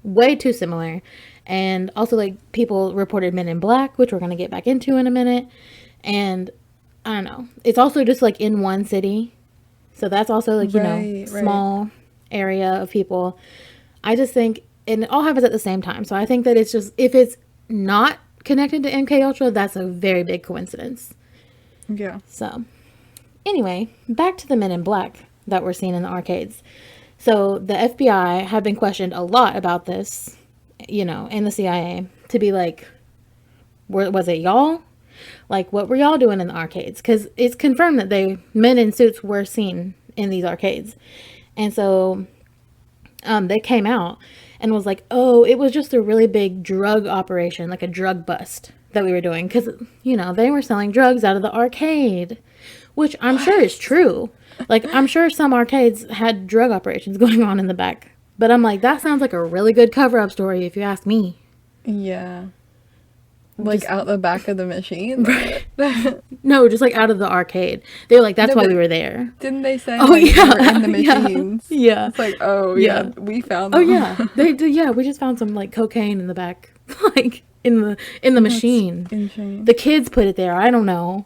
Way too similar. And also, like, people reported Men in Black, which we're going to get back into in a minute. And I don't know. It's also just like in one city. So that's also like, you know, small area of people. I just think, and it all happens at the same time. So I think that it's just, if it's not connected to MK Ultra, that's a very big coincidence. Yeah. So anyway, back to the Men in Black that we're seeing in the arcades. So the FBI have been questioned a lot about this, you know, and the CIA, to be like, was it y'all? Like, what were y'all doing in the arcades? Because it's confirmed that men in suits were seen in these arcades. And so they came out and was like, oh, it was just a really big drug operation, like a drug bust that we were doing. Because, you know, they were selling drugs out of the arcade, which I'm sure is true. Like, I'm sure some arcades had drug operations going on in the back. But I'm like, that sounds like a really good cover-up story, if you ask me. Yeah. Like, just out the back of the machine? Right. No, just, like, out of the arcade. They were like, that's why we were there. Didn't they say, oh, like, yeah, we were in the machines? Yeah. It's like, oh, yeah, we found them. Oh, yeah. They did, yeah, we just found some, like, cocaine in the back. Like, in the machine. Insane. The kids put it there. I don't know.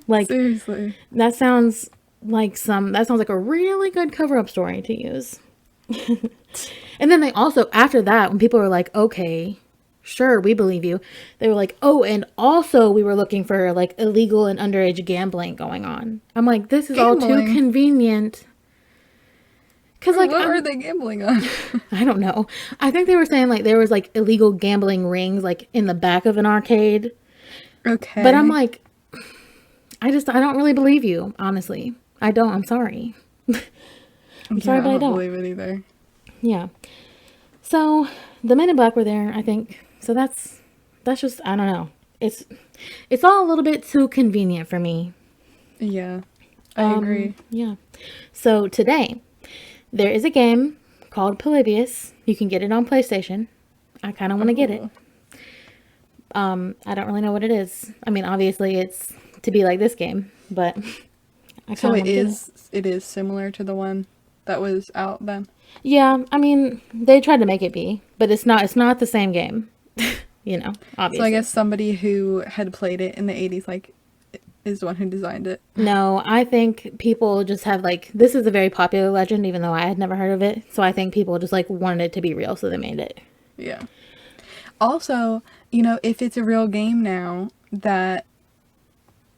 Like, seriously. That sounds like a really good cover-up story to use. And then they also, after that, when people were like, okay, sure, we believe you, they were like, oh, and also we were looking for, like, illegal and underage gambling going on. I'm like, this is all too convenient. Because, like, what are they gambling on? I don't know. I think they were saying, like, there was, like, illegal gambling rings, like, in the back of an arcade. Okay. But I'm like, I don't really believe you, honestly. I don't. I'm sorry. I'm sorry, but I don't believe it either. Yeah. So the Men in Black were there, I think. So that's just, I don't know. It's all a little bit too convenient for me. Yeah, I agree. Yeah. So today there is a game called Polybius. You can get it on PlayStation. I kind of want to get it. I don't really know what it is. I mean, obviously it's to be like this game, but so it is similar to the one that was out then. Yeah, I mean, they tried to make it be, but it's not the same game. You know, obviously. So I guess somebody who had played it in the 80s, like, is the one who designed it. No, I think people just have, like, this is a very popular legend, even though I had never heard of it. So I think people just, like, wanted it to be real, so they made it. Yeah. Also, you know, if it's a real game now, that,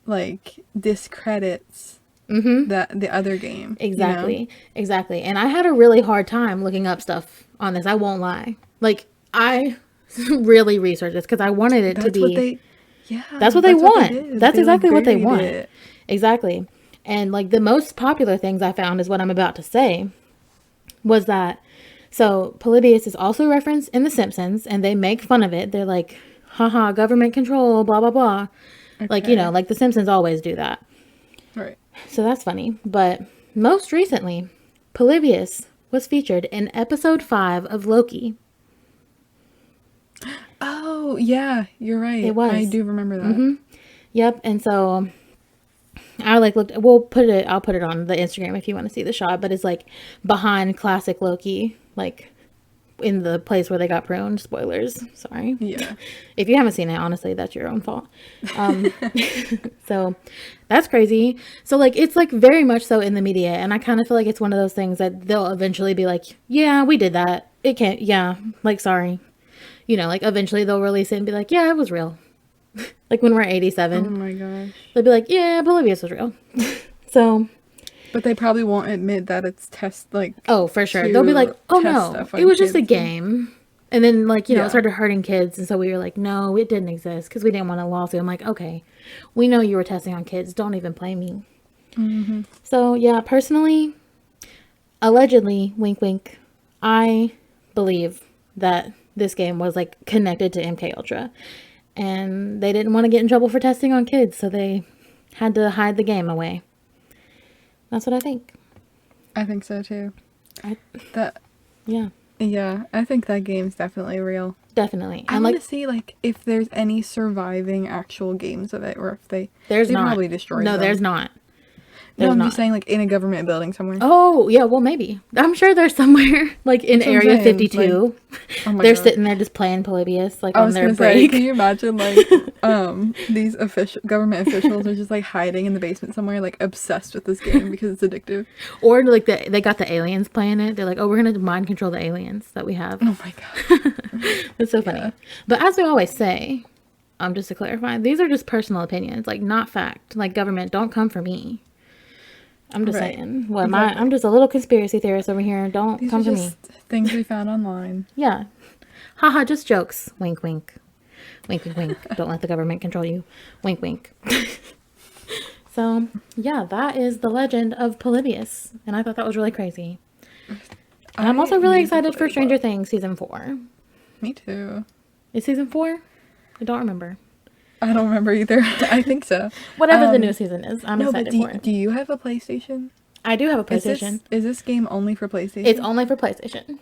like, discredits the other game. Exactly. You know? Exactly. And I had a really hard time looking up stuff on this. I won't lie. Like, I really researched this because I wanted it to be. That's what they want. That's exactly what they want. Exactly. And, like, the most popular things I found is what I'm about to say was that, so Polybius is also referenced in The Simpsons, and they make fun of it. They're like, haha, government control, blah, blah, blah. Okay. Like, you know, like The Simpsons always do that. Right. So that's funny. But most recently, Polybius was featured in episode 5 of Loki. Oh, yeah, you're right. It was. I do remember that. Mm-hmm. Yep. And so I I'll put it on the Instagram if you want to see the shot, but it's like behind classic Loki, like in the place where they got pruned. Spoilers. Sorry. Yeah. If you haven't seen it, honestly, that's your own fault. So that's crazy. So like, it's like very much so in the media. And I kind of feel like it's one of those things that they'll eventually be like, yeah, we did that. It can't, yeah, like, sorry. You know, like eventually they'll release it and be like, yeah, it was real. Like when we're 87. Oh my gosh. They'll be like, yeah, Polybius was real. So. But they probably won't admit that it's test, like... Oh, for sure. They'll be like, oh no, it was just a game. And then, like, you know, it started hurting kids. And so we were like, no, it didn't exist because we didn't want a lawsuit. I'm like, okay, we know you were testing on kids. Don't even blame me. Mm-hmm. So, yeah, personally, allegedly, wink, wink, I believe that this game was, like, connected to MK Ultra. And they didn't want to get in trouble for testing on kids. So they had to hide the game away. That's what I think. I think so, too. Yeah. Yeah, I think that game's definitely real. Definitely. I want to see, like, if there's any surviving actual games of it, or if they probably destroyed them. No, there's not. No, I'm just saying, like, in a government building somewhere. Oh, yeah, well, maybe. I'm sure there's somewhere, like, in Area 52. Like, they're sitting there just playing Polybius, like, on their break. Can you imagine, like, these government officials are just, like, hiding in the basement somewhere, like, obsessed with this game because it's addictive. Or, like, they got the aliens playing it. They're like, oh, we're going to mind control the aliens that we have. Oh, my God. It's so funny. Yeah. But as we always say, just to clarify, these are just personal opinions, like, not fact. Like, government, don't come for me. I'm just saying. What exactly. I'm just a little conspiracy theorist over here. Don't come for me. Things we found online. Yeah. Haha, just jokes. Wink, wink. Wink, wink, wink. Don't let the government control you. Wink, wink. So, yeah, that is the legend of Polybius. And I thought that was really crazy. And I'm also really excited for Stranger Things Season 4. Me too. Is Season 4? I don't remember. I don't remember either. I think so. Whatever the new season is, I'm excited for it. Do you have a PlayStation? I do have a PlayStation. Is this game only for PlayStation? It's only for PlayStation.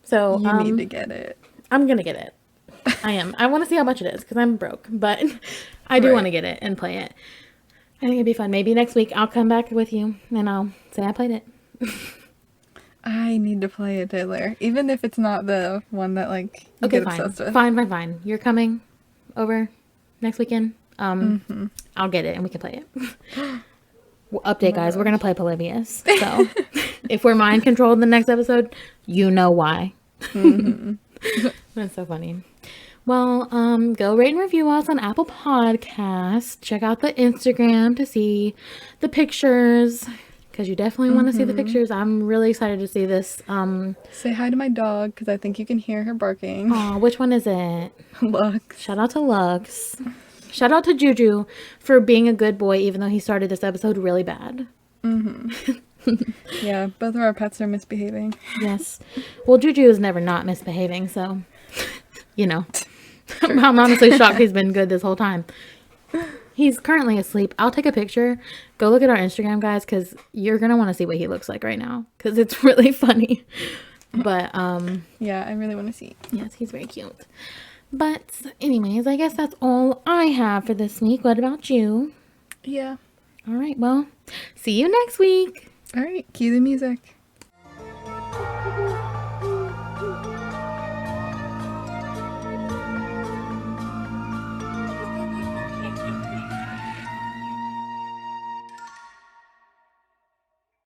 So you need to get it. I'm gonna get it. I am. I want to see how much it is because I'm broke, but I do want to get it and play it. I think it'd be fun. Maybe next week I'll come back with you and I'll say I played it. I need to play it, Taylor. Even if it's not the one that like you get obsessed with. Fine. You're coming over next weekend. I'll get it and we can play it. Update, guys. We're gonna play Polybius. So if we're mind controlled in the next episode, you know why. That's so funny. Well, go rate and review us on Apple Podcasts. Check out the Instagram to see the pictures, because you definitely want to see the pictures. I'm really excited to see this. Say hi to my dog, because I think you can hear her barking. Oh, which one is it? Lux. Shout out to Lux. Shout out to Juju for being a good boy, even though he started this episode really bad. Yeah, both of our pets are misbehaving. Yes. Well, Juju is never not misbehaving, so, you know. I'm honestly shocked he's been good this whole time. He's currently asleep. I'll take a picture. Go look at our Instagram, guys, because you're going to want to see what he looks like right now, because it's really funny. But, yeah, I really want to see. Yes, he's very cute. But, anyways, I guess that's all I have for this week. What about you? Yeah. All right, well, see you next week. All right, cue the music.